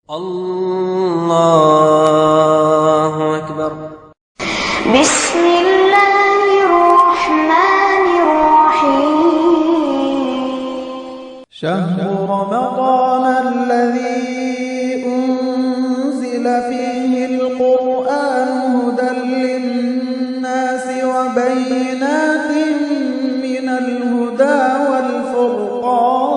اللہ اکبر۔ بسم اللہ الرحمن الرحیم۔ شهر رمضان الذي أنزل فيه القرآن هدى للناس وبينات من الهدى والفرقان۔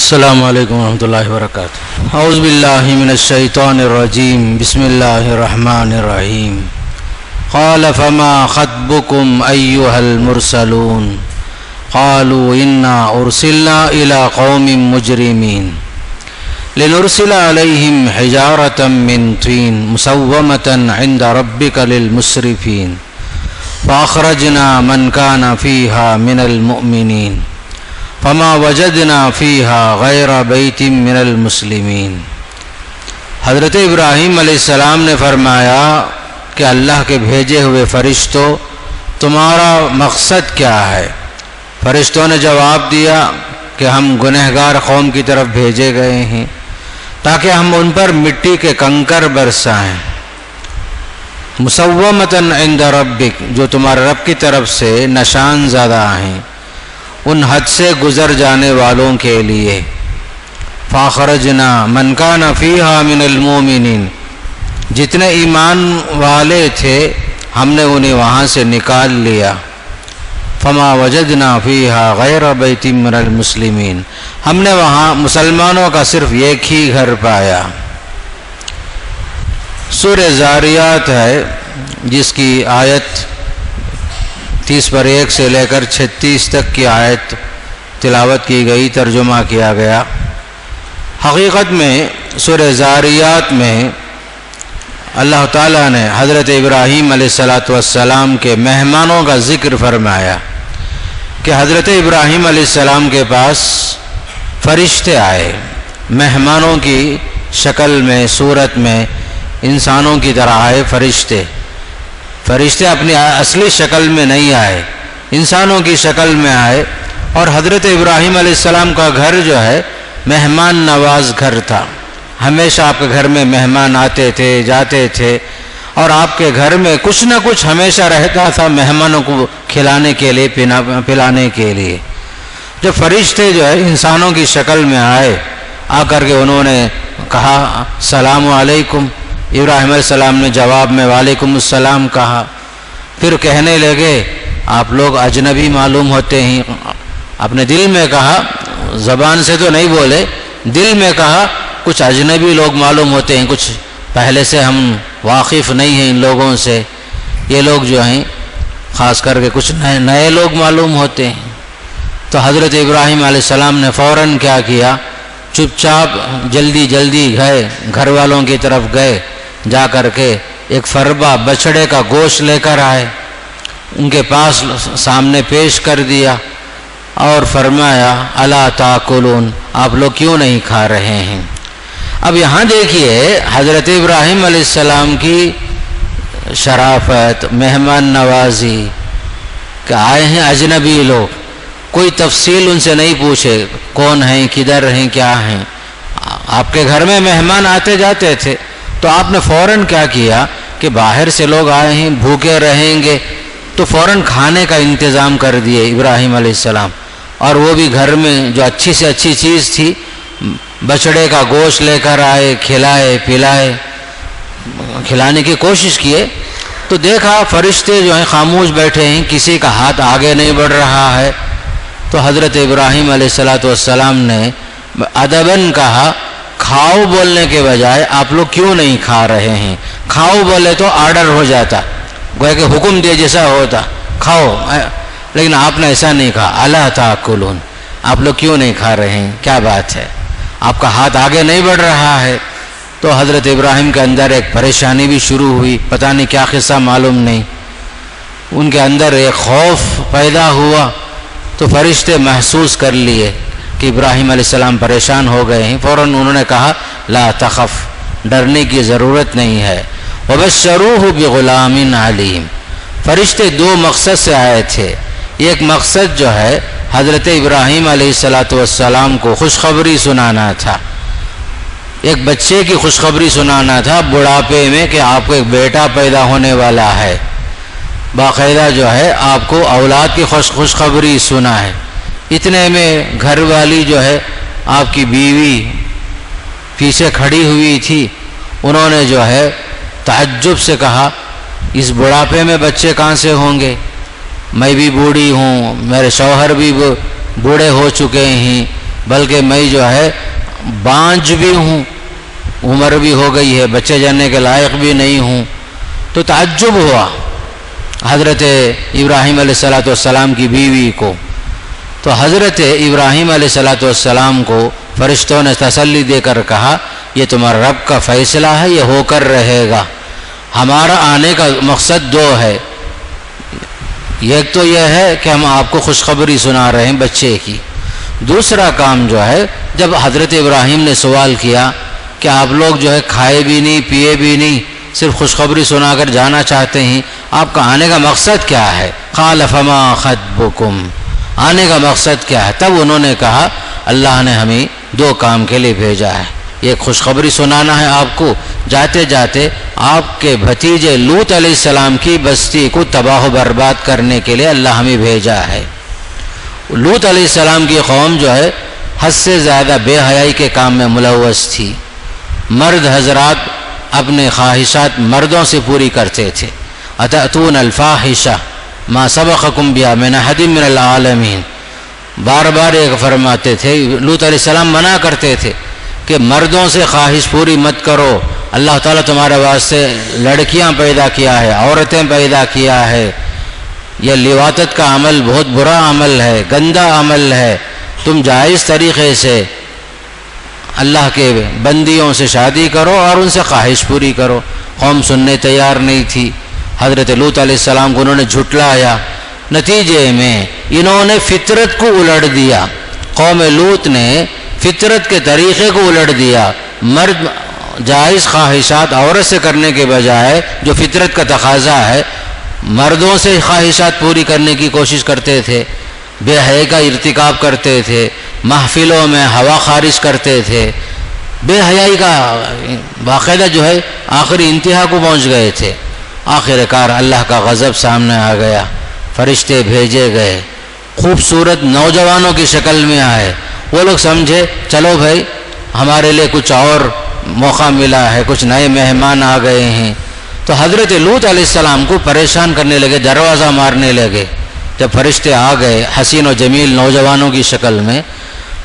السلام علیکم ورحمۃ اللہ وبرکاتہ۔ اعوذ باللہ من الشیطان الرجیم، بسم اللہ الرحمن الرحیم۔ قال فما خطبكم ایھا المرسلون قالوا انا ارسلنا الى قوم مجرمین لنرسل علیہم حجارة من طین مسومة عند ربک للمسرفین فاخرجنا من كان فیہا من المؤمنین فما وجدنا فیہا غیر بیت من المسلمین۔ حضرت ابراہیم علیہ السلام نے فرمایا کہ اللہ کے بھیجے ہوئے فرشتوں، تمہارا مقصد کیا ہے؟ فرشتوں نے جواب دیا کہ ہم گنہگار قوم کی طرف بھیجے گئے ہیں تاکہ ہم ان پر مٹی کے کنکر برسائیں، مسومۃ عند ربک، جو تمہارے رب کی طرف سے نشان زدہ ہیں ان حد سے گزر جانے والوں کے لیے۔ فاخرجنا من کان فیہا من المؤمنین، جتنے ایمان والے تھے ہم نے انہیں وہاں سے نکال لیا۔ فما وجدنا فیہا غیر بیت من المسلمین، ہم نے وہاں مسلمانوں کا صرف ایک ہی گھر پایا۔ سورہ زاریات ہے جس کی آیت 30 سے لے کر 36 تک کی آیت تلاوت کی گئی، ترجمہ کیا گیا۔ حقیقت میں سورہ زاریات میں اللہ تعالیٰ نے حضرت ابراہیم علیہ السلام کے مہمانوں کا ذکر فرمایا کہ حضرت ابراہیم علیہ السلام کے پاس فرشتے آئے، مہمانوں کی شکل میں، صورت میں، انسانوں کی طرح آئے فرشتے اپنی اصلی شکل میں نہیں آئے، انسانوں کی شکل میں آئے، اور حضرت ابراہیم علیہ السلام کا گھر جو ہے مہمان نواز گھر تھا۔ ہمیشہ آپ کے گھر میں مہمان آتے تھے، جاتے تھے، اور آپ کے گھر میں کچھ نہ کچھ ہمیشہ رہتا تھا مہمانوں کو کھلانے کے لیے، پلانے کے لیے۔ جب فرشتے جو ہے انسانوں کی شکل میں آئے، آ کر کے انہوں نے کہا السلام علیکم، ابراہیم علیہ السلام نے جواب میں وعلیکم السلام کہا۔ پھر کہنے لگے آپ لوگ اجنبی معلوم ہوتے ہیں، اپنے دل میں کہا، زبان سے تو نہیں بولے، دل میں کہا کچھ اجنبی لوگ معلوم ہوتے ہیں، کچھ پہلے سے ہم واقف نہیں ہیں ان لوگوں سے، یہ لوگ جو ہیں خاص کر کے کچھ نئے لوگ معلوم ہوتے ہیں۔ تو حضرت ابراہیم علیہ السلام نے فوراً کیا کیا، چپ چاپ جلدی گئے، گھر والوں کی طرف گئے، جا کر کے ایک فربا بچڑے کا گوشت لے کر آئے، ان کے پاس سامنے پیش کر دیا اور فرمایا الا تاکلون، آپ لوگ کیوں نہیں کھا رہے ہیں؟ اب یہاں دیکھیے حضرت ابراہیم علیہ السلام کی شرافت، مہمان نوازی، کہ آئے ہیں اجنبی لوگ، کوئی تفصیل ان سے نہیں پوچھے کون ہیں، کدھر ہیں، کیا ہیں۔ آپ کے گھر میں مہمان آتے جاتے تھے، تو آپ نے فوراً کیا کیا کہ باہر سے لوگ آئے ہیں، بھوکے رہیں گے، تو فوراً کھانے کا انتظام کر دیے ابراہیم علیہ السلام، اور وہ بھی گھر میں جو اچھی سے اچھی چیز تھی، بچڑے کا گوشت لے کر آئے، کھلائے پلائے، کھلانے کی کوشش کیے۔ تو دیکھا فرشتے جو ہیں خاموش بیٹھے ہیں، کسی کا ہاتھ آگے نہیں بڑھ رہا ہے، تو حضرت ابراہیم علیہ السلام نے ادباً کہا کھاؤ بولنے کے بجائے آپ لوگ کیوں نہیں کھا رہے ہیں؟ کھاؤ بولے تو آرڈر ہو جاتا، گویا کہ حکم دے جیسا ہوتا، کھاؤ، لیکن آپ نے ایسا نہیں کہا الا تاکلون، آپ لوگ کیوں نہیں کھا رہے ہیں؟ کیا بات ہے، آپ کا ہاتھ آگے نہیں بڑھ رہا ہے؟ تو حضرت ابراہیم کے اندر ایک پریشانی بھی شروع ہوئی، پتہ نہیں کیا قصہ معلوم نہیں، ان کے اندر ایک خوف پیدا ہوا۔ تو فرشتے محسوس کر لیے کہ ابراہیم علیہ السلام پریشان ہو گئے ہیں، فوراً انہوں نے کہا لا تخف، ڈرنے کی ضرورت نہیں ہے، وبشروہ بغلام علیم۔ فرشتے دو مقصد سے آئے تھے، ایک مقصد جو ہے حضرت ابراہیم علیہ السلام کو خوشخبری سنانا تھا، ایک بچے کی خوشخبری سنانا تھا بڑھاپے میں کہ آپ کو ایک بیٹا پیدا ہونے والا ہے، باقاعدہ جو ہے آپ کو اولاد کی خوشخبری سنا ہے۔ اتنے میں گھر والی جو ہے آپ کی بیوی پیچھے کھڑی ہوئی تھی، انہوں نے جو ہے تعجب سے کہا اس بڑھاپے میں بچے کہاں سے ہوں گے؟ میں بھی بوڑھی ہوں، میرے شوہر بھی بوڑھے ہو چکے ہیں، بلکہ میں جو ہے بانجھ بھی ہوں، عمر بھی ہو گئی ہے، بچے جننے کے لائق بھی نہیں ہوں۔ تو تعجب ہوا حضرت ابراہیم علیہ السلام کی بیوی کو۔ تو حضرت ابراہیم علیہ السلام کو فرشتوں نے تسلی دے کر کہا یہ تمہارا رب کا فیصلہ ہے، یہ ہو کر رہے گا، ہمارا آنے کا مقصد دو ہے، ایک تو یہ ہے کہ ہم آپ کو خوشخبری سنا رہے ہیں بچے کی، دوسرا کام جو ہے جب حضرت ابراہیم نے سوال کیا کہ آپ لوگ جو ہے کھائے بھی نہیں پیے بھی نہیں صرف خوشخبری سنا کر جانا چاہتے ہیں، آپ کا آنے کا مقصد کیا ہے؟ قال فما خطبکم، آنے کا مقصد کیا ہے؟ تب انہوں نے کہا اللہ نے ہمیں دو کام کے لیے بھیجا ہے، ایک خوشخبری سنانا ہے آپ کو، جاتے جاتے آپ کے بھتیجے لوط علیہ السلام کی بستی کو تباہ و برباد کرنے کے لیے اللہ ہمیں بھیجا ہے۔ لوط علیہ السلام کی قوم جو ہے حد سے زیادہ بے حیائی کے کام میں ملوث تھی، مرد حضرات اپنے خواہشات مردوں سے پوری کرتے تھے، اتأتون الفاحشہ ما سبقکم بہا من احد من العالمین، بار بار ایک فرماتے تھے، لوط علیہ السلام منع کرتے تھے کہ مردوں سے خواہش پوری مت کرو، اللہ تعالیٰ تمہارے واسطے لڑکیاں پیدا کیا ہے، عورتیں پیدا کیا ہے، یہ لواطت کا عمل بہت برا عمل ہے، گندا عمل ہے، تم جائز طریقے سے اللہ کے بندیوں سے شادی کرو اور ان سے خواہش پوری کرو۔ قوم سننے تیار نہیں تھی، حضرت لوط علیہ السلام کو انہوں نے جھٹلایا، نتیجے میں انہوں نے فطرت کو الٹ دیا، قوم لوط نے فطرت کے طریقے کو الٹ دیا، مرد جائز خواہشات عورت سے کرنے کے بجائے جو فطرت کا تقاضا ہے مردوں سے خواہشات پوری کرنے کی کوشش کرتے تھے، بے حیائی کا ارتکاب کرتے تھے، محفلوں میں ہوا خارج کرتے تھے، بے حیائی کا باقاعدہ جو ہے آخری انتہا کو پہنچ گئے تھے۔ آخر کار اللہ کا غضب سامنے آ گیا، فرشتے بھیجے گئے، خوبصورت نوجوانوں کی شکل میں آئے، وہ لوگ سمجھے چلو بھائی ہمارے لیے کچھ اور موقع ملا ہے، کچھ نئے مہمان آ گئے ہیں، تو حضرت لوط علیہ السلام کو پریشان کرنے لگے، دروازہ مارنے لگے۔ جب فرشتے آ گئے حسین و جمیل نوجوانوں کی شکل میں،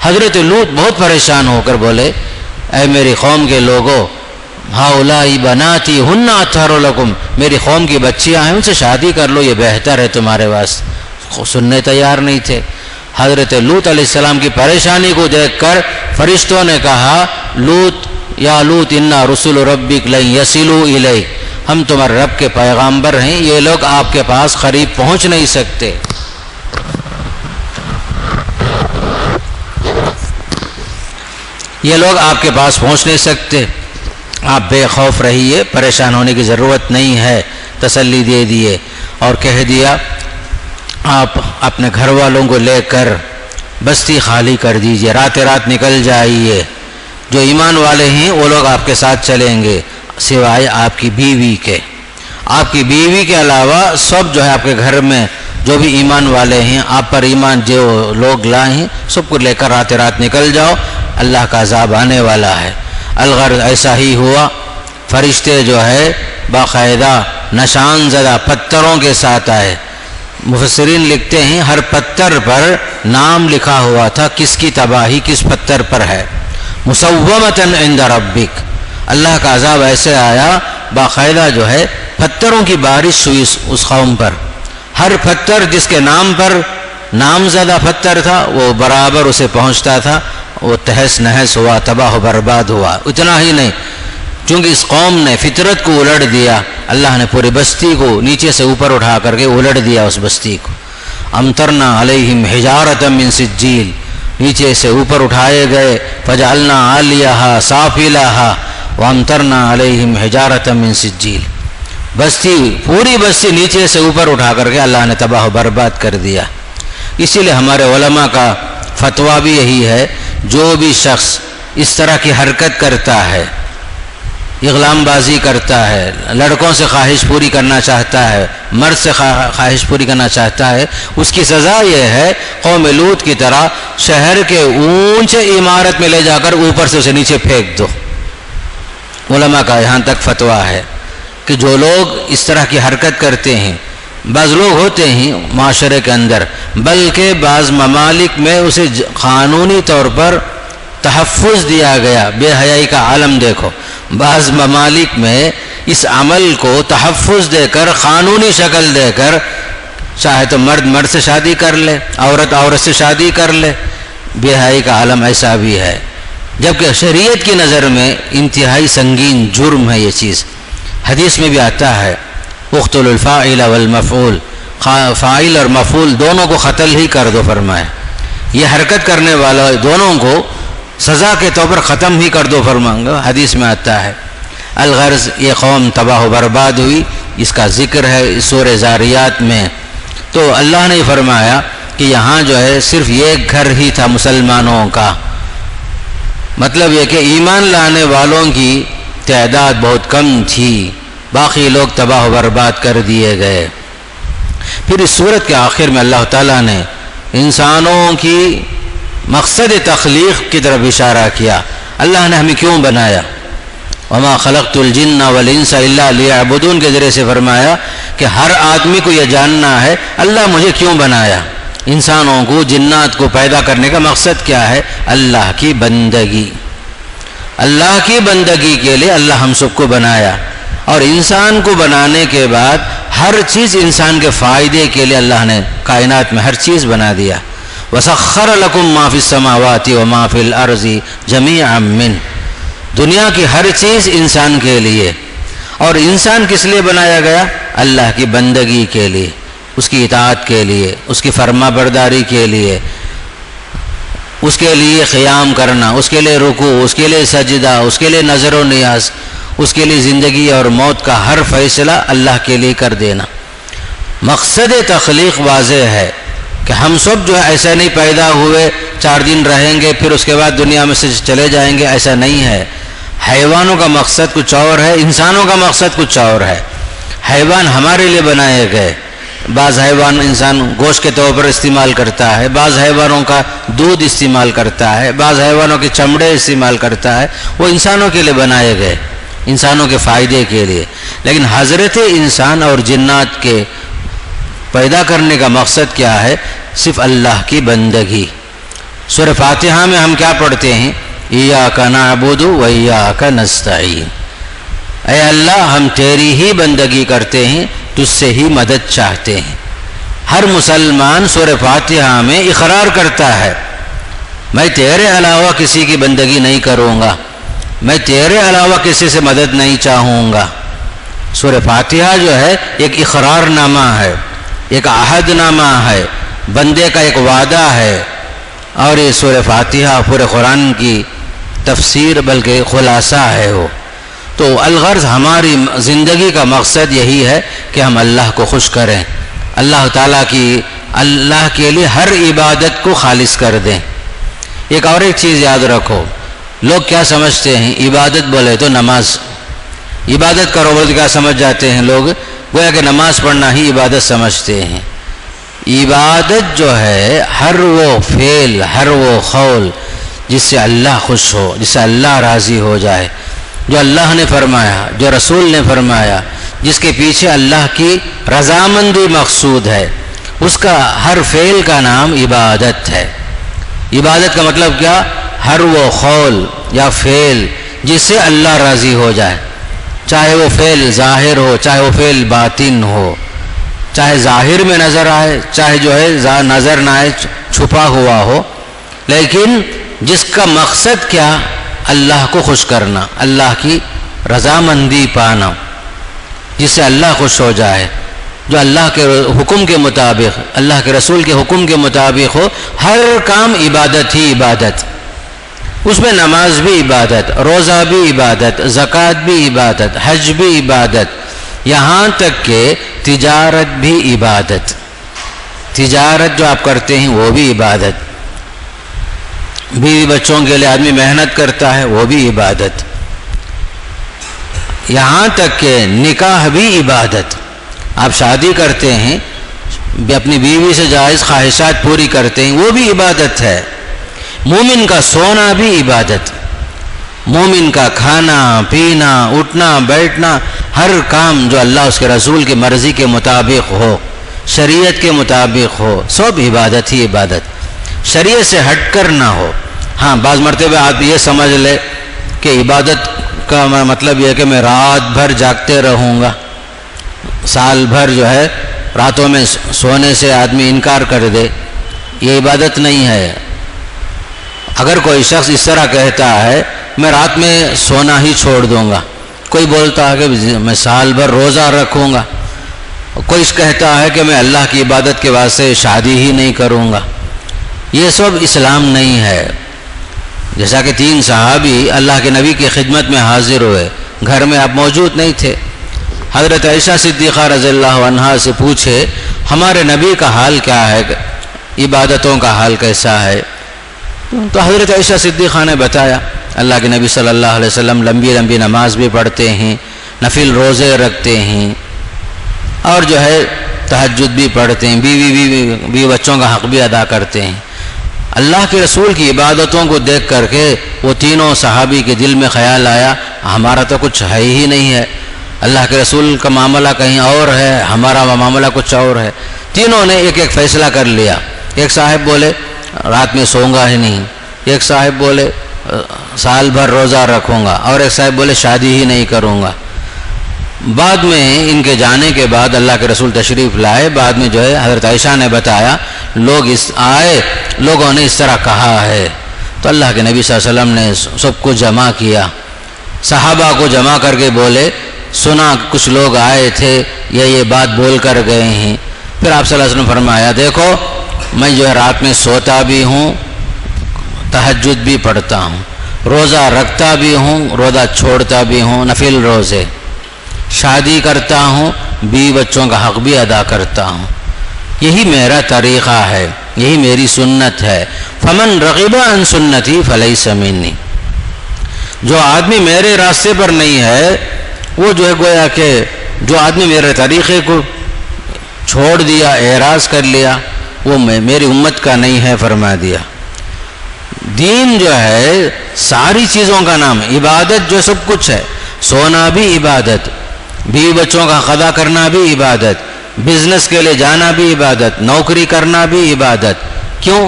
حضرت لوط بہت پریشان ہو کر بولے اے میری قوم کے لوگوں، ہؤلائی بناتی ہن اطہر لکم، میری قوم کی بچیاں ہیں ان سے شادی کر لو، یہ بہتر ہے تمہارے واسطے۔ سننے تیار نہیں تھے۔ حضرت لوط علیہ السلام کی پریشانی کو دیکھ کر فرشتوں نے کہا لوط یا لوط انا رسول ربک لن یصلوا الیک، ہم تمہارے رب کے پیغامبر ہیں، یہ لوگ آپ کے پاس قریب پہنچ نہیں سکتے۔ یہ لوگ آپ کے پاس پہنچ نہیں سکتے، آپ بے خوف رہیے، پریشان ہونے کی ضرورت نہیں ہے، تسلی دے دیے اور کہہ دیا آپ اپنے گھر والوں کو لے کر بستی خالی کر دیجئے، رات رات نکل جائیے، جو ایمان والے ہیں وہ لوگ آپ کے ساتھ چلیں گے سوائے آپ کی بیوی کے، آپ کی بیوی کے علاوہ سب جو ہے آپ کے گھر میں جو بھی ایمان والے ہیں، آپ پر ایمان جو لوگ لائے ہیں سب کو لے کر رات رات نکل جاؤ، اللہ کا عذاب آنے والا ہے۔ الغرض ایسا ہی ہوا، فرشتے جو ہے باقاعدہ نشان زدہ پتھروں کے ساتھ آئے، مفسرین لکھتے ہیں ہر پتھر پر نام لکھا ہوا تھا کس کی تباہی کس پتھر پر ہے، مسومۃ عند ربک، اللہ کا عذاب ایسے آیا باقاعدہ جو ہے پتھروں کی بارش ہوئی اس قوم پر، ہر پتھر جس کے نام پر نام زدہ پتھر تھا وہ برابر اسے پہنچتا تھا، وہ تہس نہس ہوا، تباہ و برباد ہوا۔ اتنا ہی نہیں، چونکہ اس قوم نے فطرت کو الٹ دیا، اللہ نے پوری بستی کو نیچے سے اوپر اٹھا کر کے الٹ دیا اس بستی کو۔ امطرنا علیہم حجارۃ من سجیل، نیچے سے اوپر اٹھائے گئے، فجعلنا عالیہا سافلہا وامطرنا علیہم حجارۃ من سجیل، بستی پوری بستی نیچے سے اوپر اٹھا کر کے اللہ نے تباہ و برباد کر دیا۔ اسی لیے ہمارے علماء کا فتویٰ بھی یہی ہے، جو بھی شخص اس طرح کی حرکت کرتا ہے، اغلام بازی کرتا ہے، لڑکوں سے خواہش پوری کرنا چاہتا ہے، مرد سے خواہش پوری کرنا چاہتا ہے، اس کی سزا یہ ہے قوم لوط کی طرح شہر کے اونچے عمارت میں لے جا کر اوپر سے اسے نیچے پھینک دو۔ علماء کا یہاں تک فتویٰ ہے کہ جو لوگ اس طرح کی حرکت کرتے ہیں، بعض لوگ ہوتے ہیں معاشرے کے اندر، بلکہ بعض ممالک میں اسے قانونی طور پر تحفظ دیا گیا، بے حیائی کا عالم دیکھو، بعض ممالک میں اس عمل کو تحفظ دے کر، قانونی شکل دے کر، چاہے تو مرد مرد سے شادی کر لے، عورت عورت سے شادی کر لے، بے حیائی کا عالم ایسا بھی ہے، جبکہ شریعت کی نظر میں انتہائی سنگین جرم ہے یہ چیز۔ حدیث میں بھی آتا ہے اقتل الفاعل والمفعول، فاعل اور مفعول دونوں کو قتل ہی کر دو فرمایا، یہ حرکت کرنے والا دونوں کو سزا کے طور پر ختم ہی کر دو فرماؤں، حدیث میں آتا ہے۔ الغرض یہ قوم تباہ و برباد ہوئی، اس کا ذکر ہے سورہ زاریات میں۔ تو اللہ نے فرمایا کہ یہاں جو ہے صرف ایک گھر ہی تھا مسلمانوں کا، مطلب یہ کہ ایمان لانے والوں کی تعداد بہت کم تھی، باقی لوگ تباہ و برباد کر دیے گئے۔ پھر اس سورت کے آخر میں اللہ تعالیٰ نے انسانوں کی مقصد تخلیق کی طرف اشارہ کیا، اللہ نے ہمیں کیوں بنایا، وما خلقت الجن والانس الا لیعبدون کے ذریعے سے فرمایا کہ ہر آدمی کو یہ جاننا ہے اللہ مجھے کیوں بنایا، انسانوں کو جنات کو پیدا کرنے کا مقصد کیا ہے، اللہ کی بندگی، اللہ کی بندگی کے لیے اللہ ہم سب کو بنایا، اور انسان کو بنانے کے بعد ہر چیز انسان کے فائدے کے لیے اللہ نے کائنات میں ہر چیز بنا دیا۔ وَسَخَّرَ لَكُم مَّا فِي السَّمَاوَاتِ وَمَا فِي الْأَرْضِ جَمِيعًا مِّنْهُ، دنیا کی ہر چیز انسان کے لیے، اور انسان کس لیے بنایا گیا، اللہ کی بندگی کے لیے، اس کی اطاعت کے لیے، اس کی فرما برداری کے لیے، اس کے لیے قیام کرنا، اس کے لیے رکوع، اس کے لیے سجدہ، اس کے لیے نظر و نیاز، اس کے لیے زندگی اور موت کا ہر فیصلہ اللہ کے لیے کر دینا۔ مقصد تخلیق واضح ہے کہ ہم سب جو ہے ایسا نہیں پیدا ہوئے 4 دن رہیں گے پھر اس کے بعد دنیا میں سے چلے جائیں گے، ایسا نہیں ہے۔ حیوانوں کا مقصد کچھ اور ہے، انسانوں کا مقصد کچھ اور ہے۔ حیوان ہمارے لیے بنائے گئے، بعض حیوان انسان گوشت کے طور پر استعمال کرتا ہے، بعض حیوانوں کا دودھ استعمال کرتا ہے، بعض حیوانوں کے چمڑے استعمال کرتا ہے، وہ انسانوں کے لیے بنائے گئے، انسانوں کے فائدے کے لیے۔ لیکن حضرت انسان اور جنات کے پیدا کرنے کا مقصد کیا ہے، صرف اللہ کی بندگی۔ سورہ فاتحہ میں ہم کیا پڑھتے ہیں، ایاک نعبد و ایاک نستعین، اے اللہ ہم تیری ہی بندگی کرتے ہیں، تجھ سے ہی مدد چاہتے ہیں۔ ہر مسلمان سورہ فاتحہ میں اقرار کرتا ہے میں تیرے علاوہ کسی کی بندگی نہیں کروں گا، میں تیرے علاوہ کسی سے مدد نہیں چاہوں گا۔ سورہ فاتحہ جو ہے ایک اقرار نامہ ہے، ایک عہد نامہ ہے، بندے کا ایک وعدہ ہے، اور یہ سورہ فاتحہ پورے قرآن کی تفسیر بلکہ خلاصہ ہے وہ۔ تو الغرض ہماری زندگی کا مقصد یہی ہے کہ ہم اللہ کو خوش کریں، اللہ تعالیٰ کی اللہ کے لیے ہر عبادت کو خالص کر دیں۔ ایک اور ایک چیز یاد رکھو، لوگ کیا سمجھتے ہیں، عبادت بولے تو نماز، عبادت کرو بولے تو کیا سمجھ جاتے ہیں لوگ، گویا کہ نماز پڑھنا ہی عبادت سمجھتے ہیں۔ عبادت جو ہے ہر وہ فعل، ہر وہ قول جس سے اللہ خوش ہو، جس سے اللہ راضی ہو جائے، جو اللہ نے فرمایا، جو رسول نے فرمایا، جس کے پیچھے اللہ کی رضامندی مقصود ہے، اس کا ہر فعل کا نام عبادت ہے۔ عبادت کا مطلب کیا، ہر وہ قول یا فعل جس سے اللہ راضی ہو جائے، چاہے وہ فعل ظاہر ہو، چاہے وہ فعل باطن ہو، چاہے ظاہر میں نظر آئے، چاہے جو ہے نظر نہ آئے، چھپا ہوا ہو، لیکن جس کا مقصد کیا، اللہ کو خوش کرنا، اللہ کی رضامندی پانا، جس سے اللہ خوش ہو جائے، جو اللہ کے حکم کے مطابق، اللہ کے رسول کے حکم کے مطابق ہو۔ ہر کام عبادت ہی عبادت، اس میں نماز بھی عبادت، روزہ بھی عبادت، زکوٰۃ بھی عبادت، حج بھی عبادت، یہاں تک کہ تجارت بھی عبادت۔ تجارت جو آپ کرتے ہیں وہ بھی عبادت، بیوی بچوں کے لیے آدمی محنت کرتا ہے وہ بھی عبادت، یہاں تک کہ نکاح بھی عبادت، آپ شادی کرتے ہیں اپنی بیوی سے جائز خواہشات پوری کرتے ہیں وہ بھی عبادت ہے۔ مومن کا سونا بھی عبادت، مومن کا کھانا پینا اٹھنا بیٹھنا ہر کام جو اللہ اس کے رسول کی مرضی کے مطابق ہو، شریعت کے مطابق ہو، سب عبادت ہی عبادت، شریعت سے ہٹ کر نہ ہو۔ ہاں بعض مرتبہ آپ یہ سمجھ لے کہ عبادت کا مطلب یہ ہے کہ میں رات بھر جاگتے رہوں گا، سال بھر جو ہے راتوں میں سونے سے آدمی انکار کر دے، یہ عبادت نہیں ہے۔ اگر کوئی شخص اس طرح کہتا ہے میں رات میں سونا ہی چھوڑ دوں گا، کوئی بولتا ہے کہ میں سال بھر روزہ رکھوں گا، کوئی کہتا ہے کہ میں اللہ کی عبادت کے واسطے شادی ہی نہیں کروں گا، یہ سب اسلام نہیں ہے۔ جیسا کہ 3 صحابی اللہ کے نبی کی خدمت میں حاضر ہوئے، گھر میں آپ موجود نہیں تھے، حضرت عائشہ صدیقہ رضی اللہ عنہا سے پوچھے ہمارے نبی کا حال کیا ہے، عبادتوں کا حال کیسا ہے؟ تو حضرت عائشہ صدیقہ نے بتایا اللہ کے نبی صلی اللہ علیہ وسلم لمبی لمبی نماز بھی پڑھتے ہیں، نفل روزے رکھتے ہیں، اور جو ہے تہجد بھی پڑھتے ہیں، بیوی بچوں کا حق بھی ادا کرتے ہیں۔ اللہ کے رسول کی عبادتوں کو دیکھ کر کے وہ تینوں صحابی کے دل میں خیال آیا ہمارا تو کچھ ہے ہی نہیں ہے، اللہ کے رسول کا معاملہ کہیں اور ہے، ہمارا معاملہ کچھ اور ہے۔ تینوں نے ایک ایک فیصلہ کر لیا، ایک صاحب بولے رات میں سوؤں گا ہی نہیں، ایک صاحب بولے سال بھر روزہ رکھوں گا، اور ایک صاحب بولے شادی ہی نہیں کروں گا۔ بعد میں ان کے جانے کے بعد اللہ کے رسول تشریف لائے، بعد میں جو ہے حضرت عائشہ نے بتایا لوگوں نے اس طرح کہا ہے، تو اللہ کے نبی صلی اللہ علیہ وسلم نے سب کو جمع کیا، صحابہ کو جمع کر کے بولے سنا کچھ لوگ آئے تھے یہ بات بول کر گئے ہیں۔ پھر آپ صلی اللہ علیہ وسلم فرمایا دیکھو میں جو ہے رات میں سوتا بھی ہوں، تہجد بھی پڑھتا ہوں، روزہ رکھتا بھی ہوں، روزہ چھوڑتا بھی ہوں، نفل روزے، شادی کرتا ہوں، بیوی بچوں کا حق بھی ادا کرتا ہوں، یہی میرا طریقہ ہے، یہی میری سنت ہے۔ فمن رغب عن سنتی فلیس منی، جو آدمی میرے راستے پر نہیں ہے وہ جو ہے گویا کہ جو آدمی میرے طریقے کو چھوڑ دیا، اعراض کر لیا، وہ میری امت کا نہیں ہے فرما دیا۔ دین جو ہے ساری چیزوں کا نام ہے، عبادت جو سب کچھ ہے، سونا بھی عبادت، بیوی بچوں کا ادا کرنا بھی عبادت، بزنس کے لیے جانا بھی عبادت، نوکری کرنا بھی عبادت۔ کیوں؟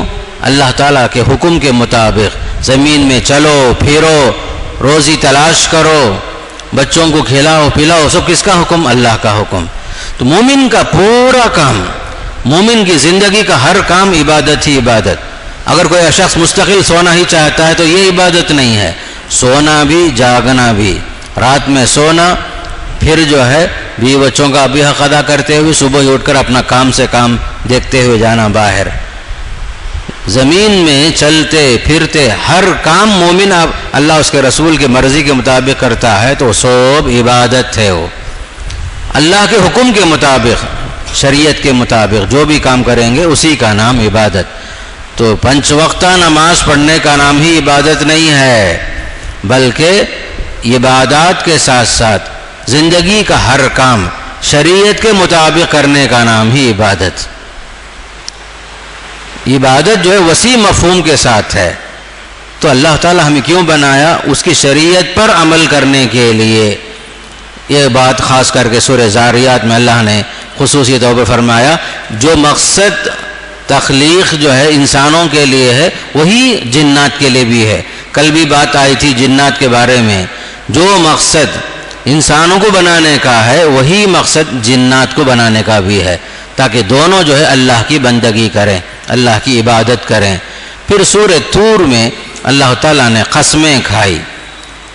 اللہ تعالیٰ کے حکم کے مطابق زمین میں چلو پھرو، روزی تلاش کرو، بچوں کو کھلاؤ پلاؤ، سب کس کا حکم؟ اللہ کا حکم۔ تو مومن کا پورا کام، مومن کی زندگی کا ہر کام عبادت ہی عبادت۔ اگر کوئی شخص مستقل سونا ہی چاہتا ہے تو یہ عبادت نہیں ہے، سونا بھی جاگنا بھی، رات میں سونا، پھر جو ہے بیوی بچوں کا بھی حق ادا کرتے ہوئے صبح ہی اٹھ کر اپنا کام سے کام دیکھتے ہوئے جانا باہر۔ زمین میں چلتے پھرتے ہر کام مومن اللہ اس کے رسول کی مرضی کے مطابق کرتا ہے تو سب عبادت ہے۔ وہ اللہ کے حکم کے مطابق، شریعت کے مطابق جو بھی کام کریں گے اسی کا نام عبادت۔ تو 5 وقتہ نماز پڑھنے کا نام ہی عبادت نہیں ہے، بلکہ عبادات کے ساتھ ساتھ زندگی کا ہر کام شریعت کے مطابق کرنے کا نام ہی عبادت۔ عبادت جو ہے وسیع مفہوم کے ساتھ ہے، تو اللہ تعالیٰ ہمیں کیوں بنایا؟ اس کی شریعت پر عمل کرنے کے لیے۔ یہ بات خاص کر کے سورہ زاریات میں اللہ نے خصوصی طور پر فرمایا، جو مقصد تخلیق جو ہے انسانوں کے لیے ہے وہی جنات کے لیے بھی ہے۔ کل بھی بات آئی تھی جنات کے بارے میں، جو مقصد انسانوں کو بنانے کا ہے وہی مقصد جنات کو بنانے کا بھی ہے، تاکہ دونوں جو ہے اللہ کی بندگی کریں، اللہ کی عبادت کریں۔ پھر سورہ طور میں اللہ تعالیٰ نے قسمیں کھائی،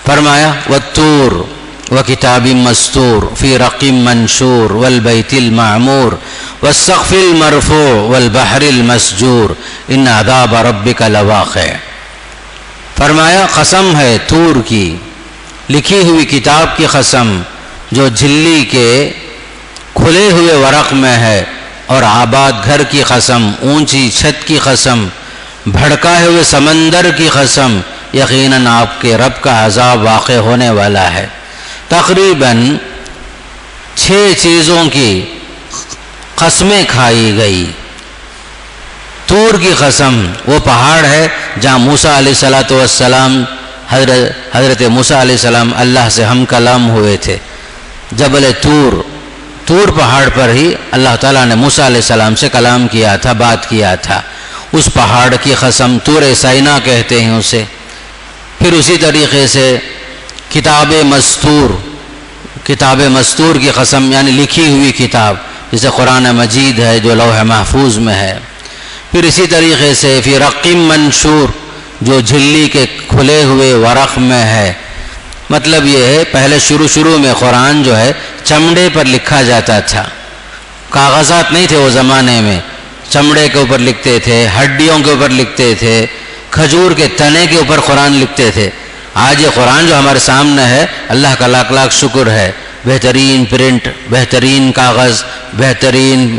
فرمایا والطور وکتاب مستور فی رق منشور والبیت المعمور والسقف المرفوع والبحر المسجور ان عذاب ربک لواقع۔ فرمایا قسم ہے طور کی، لکھی ہوئی کتاب کی قسم جو جھلی کے کھلے ہوئے ورق میں ہے، اور آباد گھر کی قسم، اونچی چھت کی قسم، بھڑکائے ہوئے سمندر کی قسم، یقیناً آپ کے رب کا عذاب واقع ہونے والا ہے۔ تقریباً 6 چیزوں کی قسمیں کھائی گئی۔ طور کی قسم، وہ پہاڑ ہے جہاں موسیٰ علیہ السلام حضرت موسیٰ علیہ السلام اللہ سے ہم کلام ہوئے تھے۔ جبل طور پہاڑ پر ہی اللہ تعالیٰ نے موسیٰ علیہ السلام سے کلام کیا تھا، بات کیا تھا۔ اس پہاڑ کی قسم، طور سینا کہتے ہیں اسے۔ پھر اسی طریقے سے کتاب مستور کی قسم، یعنی لکھی ہوئی کتاب، جسے قرآن مجید ہے جو لوح محفوظ میں ہے۔ پھر اسی طریقے سے فی رقم منشور، جو جھلی کے کھلے ہوئے ورق میں ہے۔ مطلب یہ ہے پہلے شروع میں قرآن جو ہے چمڑے پر لکھا جاتا تھا، کاغذات نہیں تھے وہ زمانے میں، چمڑے کے اوپر لکھتے تھے، ہڈیوں کے اوپر لکھتے تھے، کھجور کے تنے کے اوپر قرآن لکھتے تھے۔ آج یہ قرآن جو ہمارے سامنے ہے، اللہ کا لاکھ لاکھ شکر ہے، بہترین پرنٹ، بہترین کاغذ، بہترین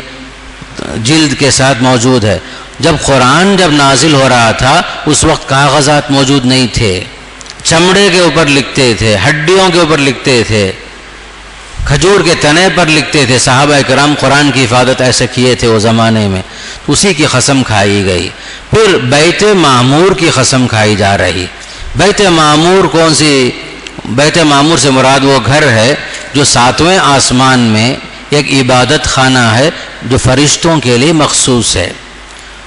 جلد کے ساتھ موجود ہے۔ جب قرآن نازل ہو رہا تھا اس وقت کاغذات موجود نہیں تھے، چمڑے کے اوپر لکھتے تھے، ہڈیوں کے اوپر لکھتے تھے، کھجور کے تنے پر لکھتے تھے۔ صحابہ کرام قرآن کی حفاظت ایسے کیے تھے وہ زمانے میں، اسی کی قسم کھائی گئی۔ پھر بیت معمور کی قسم کھائی جا رہی۔ بیت معمور کون سی؟ بیت معمور سے مراد وہ گھر ہے جو 7ویں آسمان میں ایک عبادت خانہ ہے جو فرشتوں کے لیے مخصوص ہے۔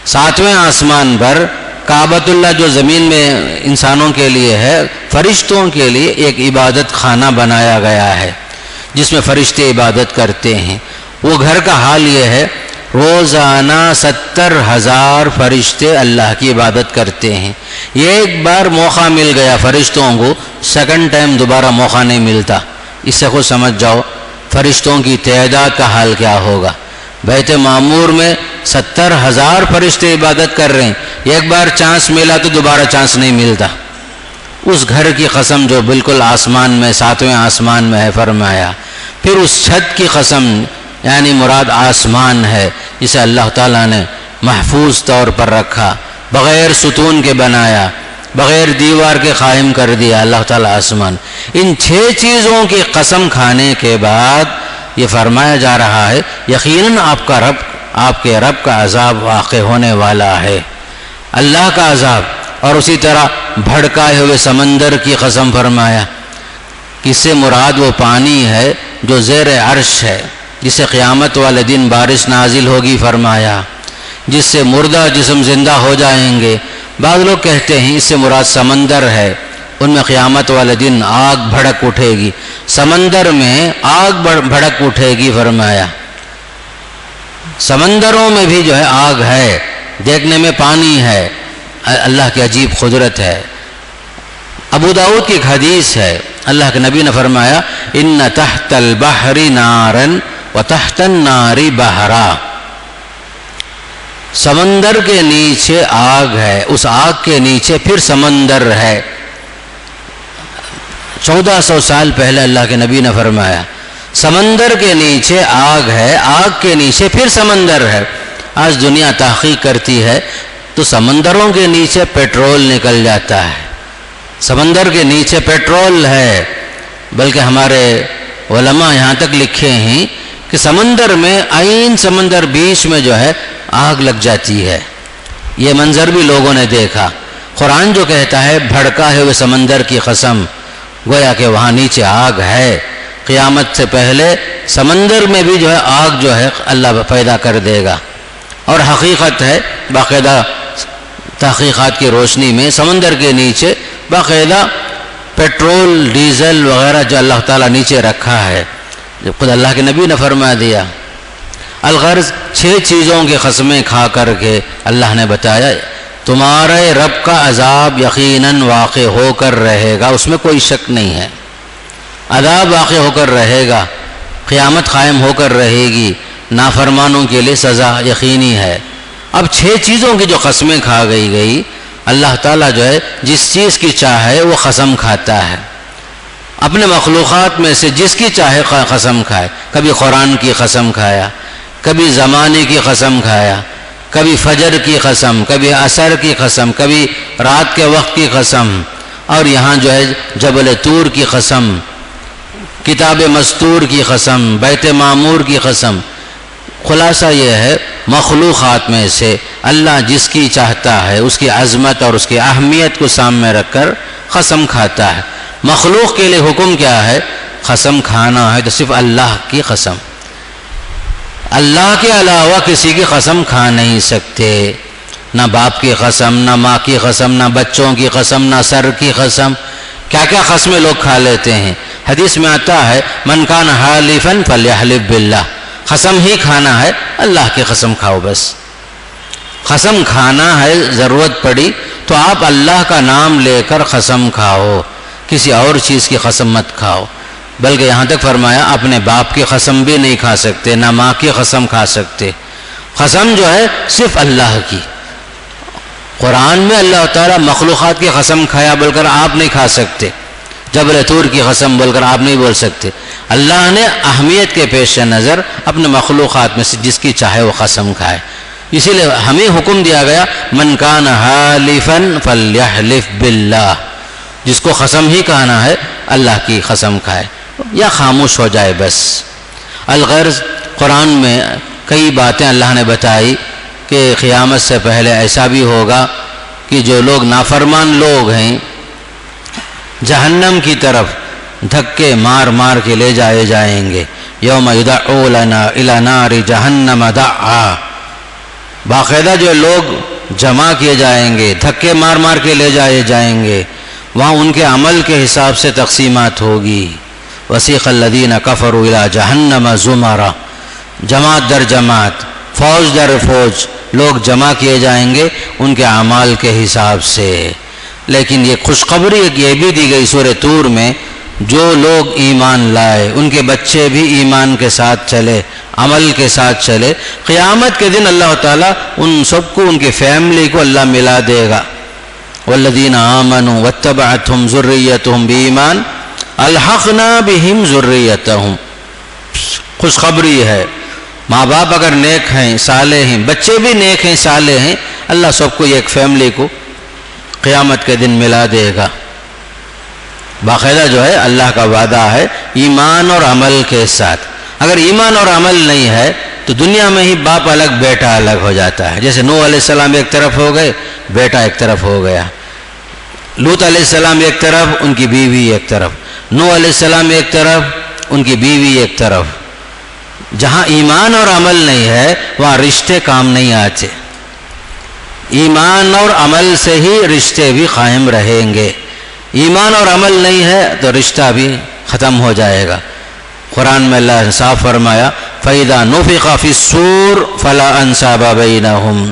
7ویں آسمان پر کعبۃ اللہ جو زمین میں انسانوں کے لیے ہے، فرشتوں کے لیے ایک عبادت خانہ بنایا گیا ہے جس میں فرشتے عبادت کرتے ہیں۔ وہ گھر کا حال یہ ہے، روزانہ 70,000 فرشتے اللہ کی عبادت کرتے ہیں۔ یہ ایک بار موقع مل گیا فرشتوں کو، سیکنڈ ٹائم دوبارہ موقع نہیں ملتا۔ اس سے خود سمجھ جاؤ فرشتوں کی تعداد کا حال کیا ہوگا۔ بیت معمور میں 70,000 فرشتے عبادت کر رہے ہیں، ایک بار چانس ملا تو دوبارہ چانس نہیں ملتا۔ اس گھر کی قسم جو بالکل آسمان میں 7ویں آسمان میں ہے فرمایا۔ پھر اس چھت کی قسم، یعنی مراد آسمان ہے جسے اللہ تعالیٰ نے محفوظ طور پر رکھا، بغیر ستون کے بنایا، بغیر دیوار کے قائم کر دیا اللہ تعالیٰ آسمان۔ ان 6 چیزوں کی قسم کھانے کے بعد یہ فرمایا جا رہا ہے یقیناً آپ کے رب کا عذاب واقع ہونے والا ہے، اللہ کا عذاب۔ اور اسی طرح بھڑکائے ہوئے سمندر کی قسم فرمایا۔ اس سے مراد وہ پانی ہے جو زیر عرش ہے، جس سے قیامت والے دن بارش نازل ہوگی فرمایا، جس سے مردہ جسم زندہ ہو جائیں گے۔ بعض لوگ کہتے ہیں اس سے مراد سمندر ہے، ان میں قیامت والے دن آگ بھڑک اٹھے گی، سمندر میں آگ بھڑک اٹھے گی فرمایا۔ سمندروں میں بھی جو ہے آگ ہے، دیکھنے میں پانی ہے، اللہ کی عجیب قدرت ہے۔ ابو داؤد کی ایک حدیث ہے، اللہ کے نبی نے فرمایا ان تحت البحر نارا وتحت النار بحرا، سمندر کے نیچے آگ ہے، اس آگ کے نیچے پھر سمندر ہے۔ 1400 سال پہلے اللہ کے نبی نے فرمایا سمندر کے نیچے آگ ہے، آگ کے نیچے پھر سمندر ہے۔ آج دنیا تحقیق کرتی ہے تو سمندروں کے نیچے پیٹرول نکل جاتا ہے، سمندر کے نیچے پیٹرول ہے، بلکہ ہمارے علماء یہاں تک لکھے ہیں کہ سمندر میں عین سمندر بیچ میں جو ہے آگ لگ جاتی ہے۔ یہ منظر بھی لوگوں نے دیکھا۔ قرآن جو کہتا ہے بھڑکائے ہوئے سمندر کی قسم، گویا کہ وہاں نیچے آگ ہے۔ قیامت سے پہلے سمندر میں بھی جو ہے آگ جو ہے اللہ پیدا کر دے گا، اور حقیقت ہے باقاعدہ تحقیقات کی روشنی میں سمندر کے نیچے باقاعدہ پیٹرول ڈیزل وغیرہ جو اللہ تعالیٰ نیچے رکھا ہے، جب خود اللہ کے نبی نے فرما دیا۔ الغرض 6 چیزوں کی قسمیں کھا کر کے اللہ نے بتایا تمہارے رب کا عذاب یقیناً واقع ہو کر رہے گا، اس میں کوئی شک نہیں ہے۔ عذاب واقع ہو کر رہے گا، قیامت قائم ہو کر رہے گی، نافرمانوں کے لیے سزا یقینی ہے۔ اب 6 چیزوں کی جو قسمیں کھا گئی اللہ تعالیٰ جو ہے جس چیز کی چاہے وہ قسم کھاتا ہے، اپنے مخلوقات میں سے جس کی چاہے قسم کھائے۔ کبھی قرآن کی قسم کھایا، کبھی زمانے کی قسم کھایا، کبھی فجر کی قسم، کبھی عصر کی قسم، کبھی رات کے وقت کی قسم، اور یہاں جو ہے جبل طور کی قسم، کتاب مستور کی قسم، بیت معمور کی قسم۔ خلاصہ یہ ہے مخلوقات میں سے اللہ جس کی چاہتا ہے اس کی عظمت اور اس کی اہمیت کو سامنے رکھ کر قسم کھاتا ہے۔ مخلوق کے لیے حکم کیا ہے؟ قسم کھانا ہے تو صرف اللہ کی قسم، اللہ کے علاوہ کسی کی قسم کھا نہیں سکتے، نہ باپ کی قسم، نہ ماں کی قسم، نہ بچوں کی قسم، نہ سر کی قسم۔ کیا کیا قسمیں لوگ کھا لیتے ہیں۔ حدیث میں آتا ہے من کان حالفا فلیحلف باللہ، قسم ہی کھانا ہے اللہ کی قسم کھاؤ، بس قسم کھانا ہے، ضرورت پڑی تو آپ اللہ کا نام لے کر قسم کھاؤ، کسی اور چیز کی قسم مت کھاؤ۔ بلکہ یہاں تک فرمایا اپنے باپ کی قسم بھی نہیں کھا سکتے، نہ ماں کی قسم کھا سکتے، قسم جو ہے صرف اللہ کی۔ قرآن میں اللہ تعالیٰ مخلوقات کی قسم کھایا بول کر آپ نہیں کھا سکتے، جبل طور کی قسم بول کر آپ نہیں بول سکتے۔ اللہ نے اہمیت کے پیش نظر اپنے مخلوقات میں سے جس کی چاہے وہ قسم کھائے، اسی لیے ہمیں حکم دیا گیا من کان حالفا فلیحلف باللہ، جس کو قسم ہی کہنا ہے اللہ کی قسم کھائے یا خاموش ہو جائے بس۔ الغرض قرآن میں کئی باتیں اللہ نے بتائی کہ قیامت سے پہلے ایسا بھی ہوگا کہ جو لوگ نافرمان لوگ ہیں جہنم کی طرف دھکے مار مار کے لے جائے جائیں گے۔ یوم یدعون الی نار جہنم دعا، باقاعدہ جو لوگ جمع کیے جائیں گے، دھکے مار مار کے لے جائے جائیں گے، وہاں ان کے عمل کے حساب سے تقسیمات ہوگی۔ وسیق الذین کفروا الی جہنم زمرا، جماعت در جماعت، فوج در فوج، لوگ جمع کیے جائیں گے ان کے اعمال کے حساب سے۔ لیکن یہ خوشخبری یہ بھی دی گئی سورہ طور میں، جو لوگ ایمان لائے ان کے بچے بھی ایمان کے ساتھ چلے، عمل کے ساتھ چلے، قیامت کے دن اللہ تعالیٰ ان سب کو، ان کے فیملی کو اللہ ملا دے گا۔ والذین آمنوا واتبعتهم ذریتهم بایمان الحقنا بهم ذریتهم، خوشخبری ہے، ماں باپ اگر نیک ہیں، صالح ہیں، بچے بھی نیک ہیں، صالح ہیں، اللہ سب کو ایک فیملی کو قیامت کے دن ملا دے گا۔ باقاعدہ جو ہے اللہ کا وعدہ ہے ایمان اور عمل کے ساتھ۔ اگر ایمان اور عمل نہیں ہے تو دنیا میں ہی باپ الگ بیٹا الگ ہو جاتا ہے، جیسے نوح علیہ السلام ایک طرف ہو گئے، بیٹا ایک طرف ہو گیا، لوط علیہ السلام ایک طرف، ان کی بیوی ایک طرف، نوح علیہ السلام ایک طرف، ان کی بیوی ایک طرف۔ جہاں ایمان اور عمل نہیں ہے وہاں رشتے کام نہیں آتے، ایمان اور عمل سے ہی رشتے بھی قائم رہیں گے۔ ایمان اور عمل نہیں ہے تو رشتہ بھی ختم ہو جائے گا۔ قرآن میں اللہ نے صاف فرمایا فَإِذَا نُفِخَ فِي الصُّورِ فَلَا أَنْسَابَ بَيْنَهُمْ،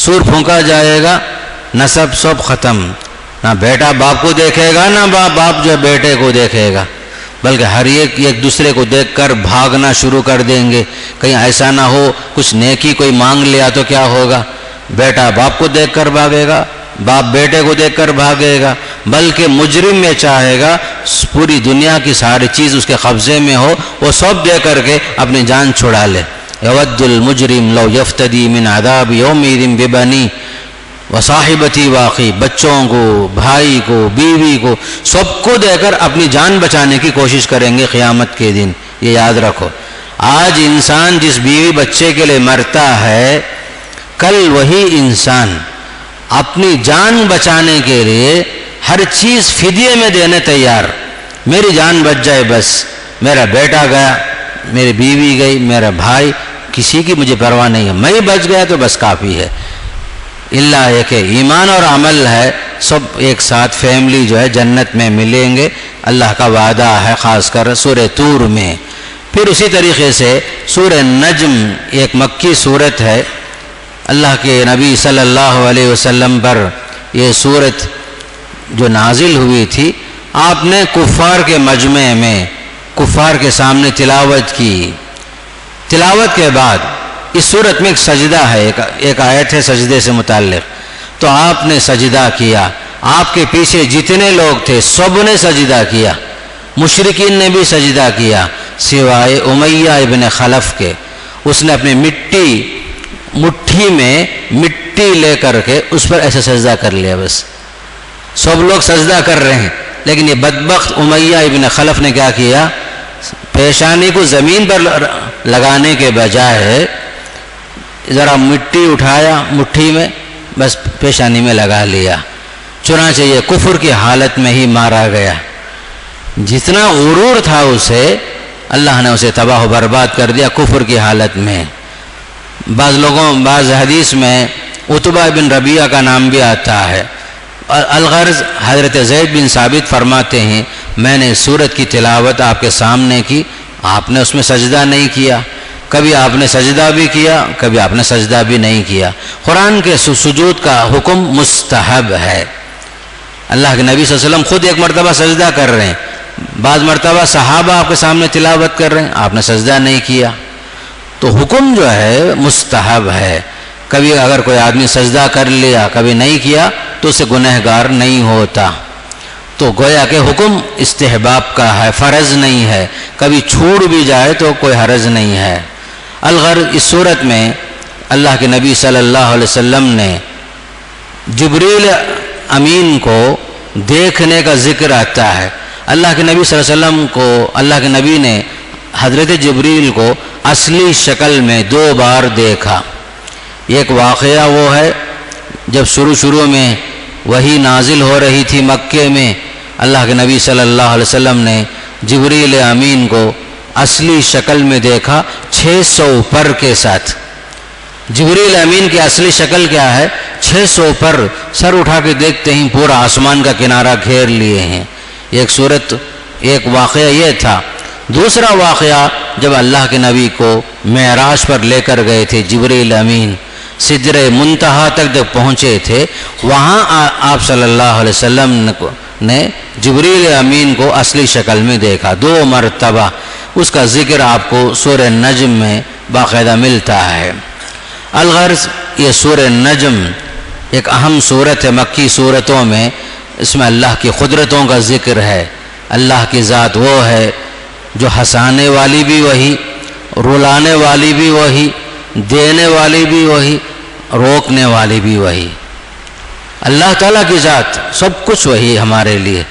سور پھونکا جائے گا، نسب سب ختم، نہ بیٹا باپ کو دیکھے گا، نہ باپ جو بیٹے کو دیکھے گا، بلکہ ہر ایک دوسرے کو دیکھ کر بھاگنا شروع کر دیں گے۔ کہیں ایسا نہ ہو کچھ نیکی کوئی مانگ لیا تو کیا ہوگا، بیٹا باپ کو دیکھ کر بھاگے گا، باپ بیٹے کو دیکھ کر بھاگے گا، بلکہ مجرم یہ چاہے گا پوری دنیا کی ساری چیز اس کے قبضے میں ہو، وہ سب دے کر کے اپنی جان چھڑا لے۔ یود المجرم لو یفتدی من عذاب یومئذ ببنی وصاحبتی واقعی، بچوں کو، بھائی کو، بیوی کو، سب کو دے کر اپنی جان بچانے کی کوشش کریں گے قیامت کے دن۔ یہ یاد رکھو، آج انسان جس بیوی بچے کے لیے مرتا ہے، کل وہی انسان اپنی جان بچانے کے لیے ہر چیز فدیے میں دینے تیار، میری جان بچ جائے بس، میرا بیٹا گیا، میری بیوی گئی، میرا بھائی، کسی کی مجھے پرواہ نہیں ہے، میں بچ گیا تو بس کافی ہے۔ اللہ یہ کہ ایمان اور عمل ہے، سب ایک ساتھ فیملی جو ہے جنت میں ملیں گے، اللہ کا وعدہ ہے، خاص کر سورہ طور میں۔ پھر اسی طریقے سے سورہ نجم ایک مکی صورت ہے، اللہ کے نبی صلی اللہ علیہ وسلم پر یہ صورت جو نازل ہوئی تھی، آپ نے کفار کے مجمع میں کفار کے سامنے تلاوت کی۔ تلاوت کے بعد اس صورت میں ایک سجدہ ہے، ایک آیت ہے سجدے سے متعلق، تو آپ نے سجدہ کیا، آپ کے پیچھے جتنے لوگ تھے سب نے سجدہ کیا، مشرکین نے بھی سجدہ کیا سوائے امیہ ابن خلف کے، اس نے اپنی مٹھی میں مٹی لے کر کے اس پر ایسے سجدہ کر لیا. بس سب لوگ سجدہ کر رہے ہیں، لیکن یہ بدبخت امیہ ابن خلف نے کیا کیا، پیشانی کو زمین پر لگانے کے بجائے ذرا مٹی اٹھایا مٹھی میں، بس پیشانی میں لگا لیا. چنانچہ یہ کفر کی حالت میں ہی مارا گیا. جتنا غرور تھا اسے، اللہ نے اسے تباہ و برباد کر دیا کفر کی حالت میں. بعض حدیث میں عتبہ بن ربیعہ کا نام بھی آتا ہے. الغرض حضرت زید بن ثابت فرماتے ہیں میں نے سورت کی تلاوت آپ کے سامنے کی، آپ نے اس میں سجدہ نہیں کیا. کبھی آپ نے سجدہ بھی کیا، کبھی آپ نے سجدہ بھی نہیں کیا. قرآن کے سجود کا حکم مستحب ہے. اللہ کے نبی صلی اللہ علیہ وسلم خود ایک مرتبہ سجدہ کر رہے ہیں، بعض مرتبہ صحابہ آپ کے سامنے تلاوت کر رہے ہیں، آپ نے سجدہ نہیں کیا. تو حکم جو ہے مستحب ہے. کبھی اگر کوئی آدمی سجدہ کر لیا کبھی نہیں کیا تو اسے گنہگار نہیں ہوتا. تو گویا کہ حکم استحباب کا ہے، فرض نہیں ہے. کبھی چھوٹ بھی جائے تو کوئی حرج نہیں ہے. الغرض اس صورت میں اللہ کے نبی صلی اللہ علیہ وسلم نے جبریل امین کو دیکھنے کا ذکر آتا ہے. اللہ کے نبی صلی اللہ علیہ وسلم کو اللہ کے نبی نے حضرت جبریل کو اصلی شکل میں 2 بار دیکھا. ایک واقعہ وہ ہے جب شروع میں وحی نازل ہو رہی تھی مکے میں، اللہ کے نبی صلی اللہ علیہ وسلم نے جبریل امین کو اصلی شکل میں دیکھا 600 پر کے ساتھ. جبریل امین کی اصلی شکل کیا ہے؟ 600 پر، سر اٹھا کے دیکھتے ہیں پورا آسمان کا کنارہ گھیر لیے ہیں. ایک واقعہ یہ تھا. دوسرا واقعہ جب اللہ کے نبی کو معراج پر لے کر گئے تھے جبریل امین، سدرہ منتہا تک جب پہنچے تھے، وہاں آپ صلی اللہ علیہ وسلم نے جبریل امین کو اصلی شکل میں دیکھا 2 مرتبہ. اس کا ذکر آپ کو سورہ نجم میں باقاعدہ ملتا ہے. الغرض یہ سورہ نجم ایک اہم صورت ہے مکی صورتوں میں. اس میں اللہ کی قدرتوں کا ذکر ہے. اللہ کی ذات وہ ہے جو ہنسانے والی بھی وہی، رلانے والی بھی وہی، دینے والی بھی وہی، روکنے والی بھی وہی. اللہ تعالیٰ کی ذات سب کچھ وہی ہمارے لیے.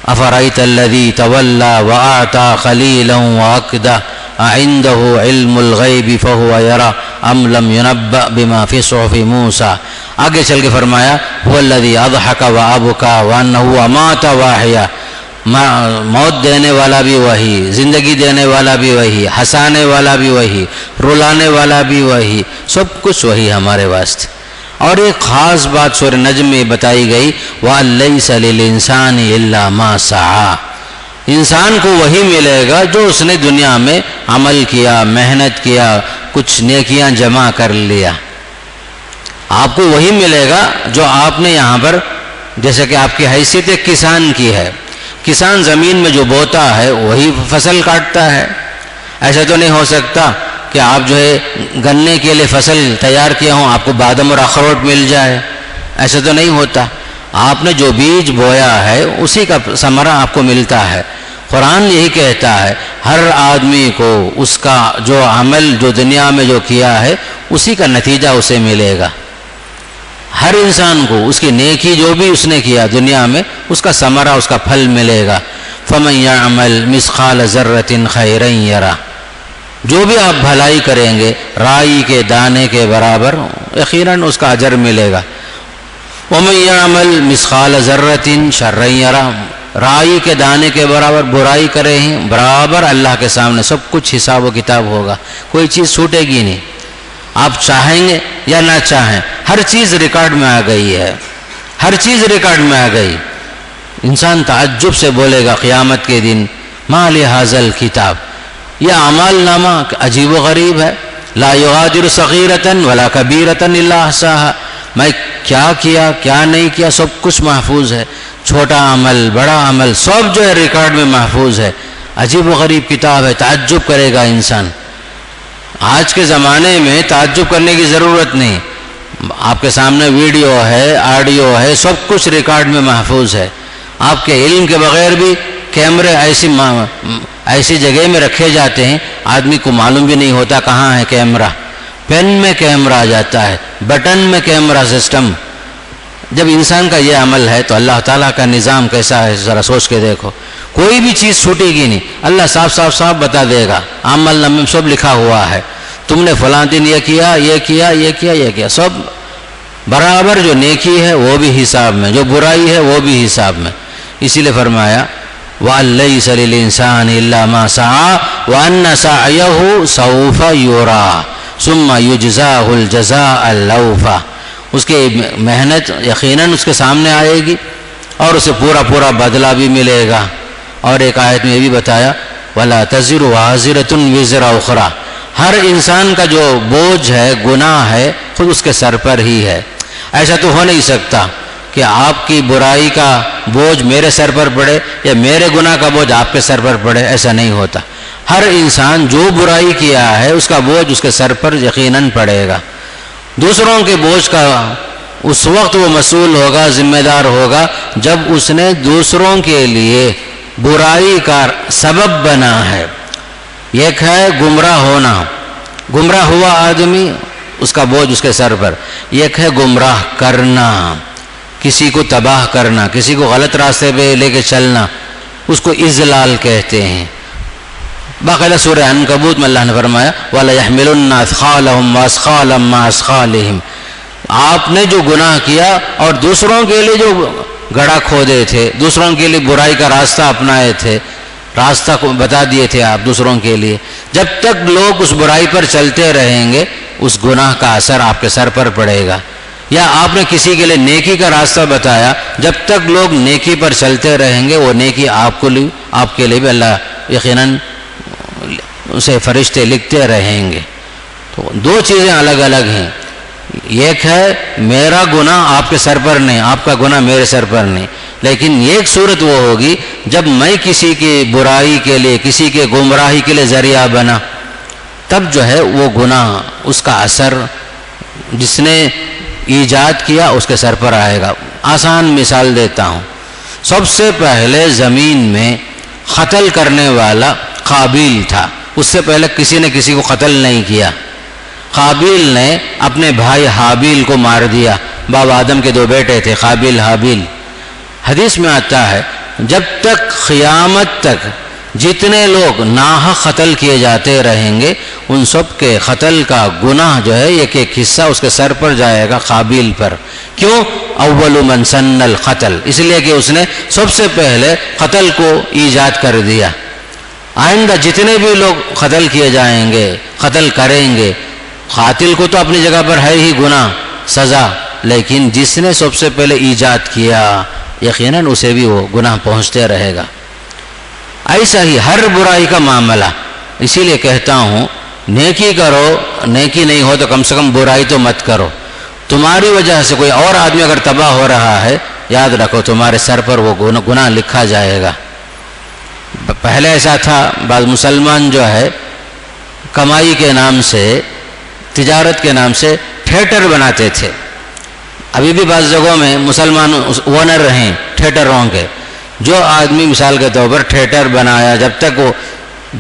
افرأیت الذی تولی وآتى قلیلا وأکدى اعنده علم الغیب فهو یری ام لم ینبأ بما فی صحف موسیٰ. آگے چل کے فرمایا هو الذی اضحک وابکى وانه امات واحیا. موت دینے والا بھی وہی، زندگی دینے والا بھی وہی، ہنسانے والا بھی وہی، رلانے والا بھی وہی، سب کچھ وہی ہمارے واسطے. اور ایک خاص بات سورہ نجم میں بتائی گئی وَأَن لَيْسَ لِلْإِنسَانِ إِلَّا مَا سَعَىٰ. انسان کو وہی ملے گا جو اس نے دنیا میں عمل کیا، محنت کیا، کچھ نیکیاں جمع کر لیا. آپ کو وہی ملے گا جو آپ نے یہاں پر، جیسے کہ آپ کی حیثیت ایک کسان کی ہے. کسان زمین میں جو بوتا ہے وہی فصل کاٹتا ہے. ایسا تو نہیں ہو سکتا کہ آپ جو ہے گنے کے لیے فصل تیار کیا ہوں آپ کو بادام اور اخروٹ مل جائے. ایسا تو نہیں ہوتا. آپ نے جو بیج بویا ہے اسی کا ثمرہ آپ کو ملتا ہے. قرآن یہی کہتا ہے ہر آدمی کو اس کا جو عمل جو دنیا میں جو کیا ہے اسی کا نتیجہ اسے ملے گا. ہر انسان کو اس کی نیکی جو بھی اس نے کیا دنیا میں اس کا ثمرہ اس کا پھل ملے گا. فَمَن يَعْمَلْ مِثْقَالَ ذَرَّةٍ خَيْرًا يَرَهُ. جو بھی آپ بھلائی کریں گے رائی کے دانے کے برابر یقیناً اس کا اجر ملے گا. وَمَن يَعْمَلْ مِثْقَالَ ذَرَّةٍ شَرًّا يَرَهُ. رائی کے دانے کے برابر برائی کرے ہیں برابر اللہ کے سامنے سب کچھ حساب و کتاب ہوگا. کوئی چیز چھوٹے گی نہیں. آپ چاہیں گے یا نہ چاہیں ہر چیز ریکارڈ میں آ گئی ہے. ہر چیز ریکارڈ میں آ گئی. انسان تعجب سے بولے گا قیامت کے دن ما لہذا الکتاب. یہ اعمال نامہ عجیب و غریب ہے. لا یغادر صغیرۃ ولا کبیرۃ الا احصاها. میں کیا کیا کیا نہیں کیا سب کچھ محفوظ ہے. چھوٹا عمل بڑا عمل سب جو ہے ریکارڈ میں محفوظ ہے. عجیب و غریب کتاب ہے. تعجب کرے گا انسان. آج کے زمانے میں تعجب کرنے کی ضرورت نہیں. آپ کے سامنے ویڈیو ہے، آڈیو ہے، سب کچھ ریکارڈ میں محفوظ ہے. آپ کے علم کے بغیر بھی کیمرے ایسی جگہ میں رکھے جاتے ہیں آدمی کو معلوم بھی نہیں ہوتا کہاں ہے کیمرہ. پین میں کیمرہ آ جاتا ہے, بٹن میں کیمرہ سسٹم. جب انسان کا یہ عمل ہے تو اللہ تعالیٰ کا نظام کیسا ہے ذرا سوچ کے دیکھو. کوئی بھی چیز چھوٹے گی نہیں, اللہ صاف صاف صاف بتا دے گا. عمل نامے میں سب لکھا ہوا ہے, تم نے فلاں دن یہ کیا یہ کیا یہ کیا یہ کیا, سب برابر. جو نیکی ہے وہ بھی حساب میں, جو برائی ہے وہ بھی حساب میں. اسی لیے فرمایا وَأَن لَيْسَ لِلْإِنسَانِ إِلَّا مَا سَعَىٰ وَأَنَّ سَعْيَهُ سَوْفَ يُرَىٰ ثُمَّ يُجْزَاهُ الْجَزَاءَ الْأَوْفَىٰ. اس کی محنت یقیناً اس کے سامنے آئے گی اور اسے پورا پورا بدلہ بھی ملے گا. اور ایک آیت میں یہ بھی بتایا وَلَا تَزِرُ وَازِرَةٌ وِزْرَ أُخْرَىٰ. ہر انسان کا جو بوجھ ہے, گناہ ہے, خود اس کے سر پر ہی ہے. ایسا تو ہو نہیں سکتا کہ آپ کی برائی کا بوجھ میرے سر پر پڑے یا میرے گناہ کا بوجھ آپ کے سر پر پڑے, ایسا نہیں ہوتا. ہر انسان جو برائی کیا ہے اس کا بوجھ اس کے سر پر یقیناً پڑے گا. دوسروں کے بوجھ کا اس وقت وہ مسئول ہوگا, ذمہ دار ہوگا جب اس نے دوسروں کے لیے برائی کا سبب بنا ہے. ایک ہے گمراہ ہونا, گمراہ ہوا آدمی اس کا بوجھ اس کے سر پر. ایک ہے گمراہ کرنا, کسی کو تباہ کرنا, کسی کو غلط راستے پہ لے کے چلنا, اس کو اضلال کہتے ہیں. باقاعدہ سورہ عنکبوت میں اللہ نے فرمایا وَلَيَحْمِلُنَّ أَثْقَالَهُمْ وَأَثْقَالًا مَّعَ أَثْقَالِهِمْ. آپ نے جو گناہ کیا اور دوسروں کے لیے جو گڑھا کھودے تھے, دوسروں کے لیے برائی کا راستہ اپنائے تھے, راستہ کو بتا دیے تھے آپ دوسروں کے لیے, جب تک لوگ اس برائی پر چلتے رہیں گے اس گناہ کا اثر آپ کے سر پر پڑے گا. یا آپ نے کسی کے لیے نیکی کا راستہ بتایا, جب تک لوگ نیکی پر چلتے رہیں گے وہ نیکی آپ کے لیے بھی اللہ یقیناً اسے فرشتے لکھتے رہیں گے. تو دو چیزیں الگ الگ ہیں. ایک ہے میرا گناہ آپ کے سر پر نہیں, آپ کا گناہ میرے سر پر نہیں. لیکن ایک صورت وہ ہوگی جب میں کسی کی برائی کے لیے, کسی کے گمراہی کے لیے ذریعہ بنا, تب جو ہے وہ گناہ, اس کا اثر جس نے ایجاد کیا اس کے سر پر آئے گا. آسان مثال دیتا ہوں. سب سے پہلے زمین میں قتل کرنے والا قابیل تھا. اس سے پہلے کسی نے کسی کو قتل نہیں کیا. قابیل نے اپنے بھائی حابیل کو مار دیا. بابا آدم کے دو بیٹے تھے قابیل حابیل. حدیث میں آتا ہے جب تک قیامت تک جتنے لوگ ناحق قتل کیے جاتے رہیں گے ان سب کے قتل کا گناہ جو ہے ایک ایک حصہ اس کے سر پر جائے گا قابیل پر. کیوں؟ اول من سن القتل, اس لیے کہ اس نے سب سے پہلے قتل کو ایجاد کر دیا. آئندہ جتنے بھی لوگ قتل کیے جائیں گے, قتل کریں گے, قاتل کو تو اپنی جگہ پر ہے ہی گناہ سزا, لیکن جس نے سب سے پہلے ایجاد کیا یقیناً اسے بھی وہ گناہ پہنچتے رہے گا. ایسا ہی ہر برائی کا معاملہ. اسی لیے کہتا ہوں نیکی کرو, نیکی نہیں ہو تو کم سے کم برائی تو مت کرو. تمہاری وجہ سے کوئی اور آدمی اگر تباہ ہو رہا ہے, یاد رکھو تمہارے سر پر وہ گناہ لکھا جائے گا. پہلے ایسا تھا بعض مسلمان جو ہے کمائی کے نام سے, تجارت کے نام سے تھیٹر بناتے تھے. ابھی بھی بعض جگہوں میں مسلمان اونر ہیں تھیٹروں کے. جو آدمی مثال کے طور پر تھیٹر بنایا, جب تک وہ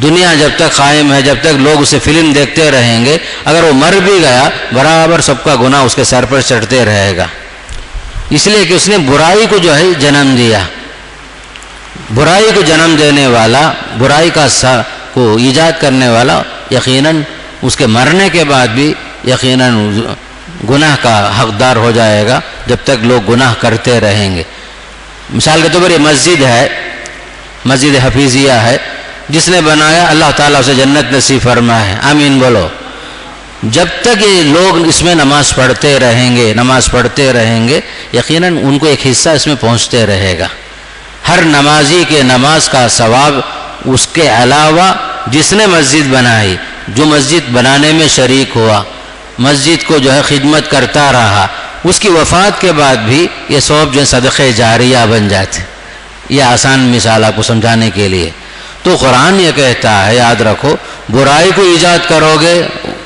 دنیا جب تک قائم ہے, جب تک لوگ اسے فلم دیکھتے رہیں گے, اگر وہ مر بھی گیا برابر سب کا گناہ اس کے سر پر چڑھتے رہے گا. اس لیے کہ اس نے برائی کو جو ہے جنم دیا. برائی کو جنم دینے والا, برائی کو ایجاد کرنے والا یقیناً اس کے مرنے کے بعد بھی یقیناً گناہ کا حقدار ہو جائے گا جب تک لوگ گناہ کرتے رہیں گے. مثال کے طور پر یہ مسجد ہے, مسجد حفیظیہ ہے, جس نے بنایا اللہ تعالیٰ اسے جنت نصیب فرمائے, آمین بولو. جب تک یہ لوگ اس میں نماز پڑھتے رہیں گے یقیناً ان کو ایک حصہ اس میں پہنچتے رہے گا. ہر نمازی کے نماز کا ثواب اس کے علاوہ جس نے مسجد بنائی, جو مسجد بنانے میں شریک ہوا, مسجد کو جو ہے خدمت کرتا رہا, اس کی وفات کے بعد بھی یہ ثواب جو ہے صدقہ جاریہ بن جاتے. یہ آسان مثال آپ کو سمجھانے کے لیے. تو قرآن یہ کہتا ہے یاد رکھو برائی کو ایجاد کرو گے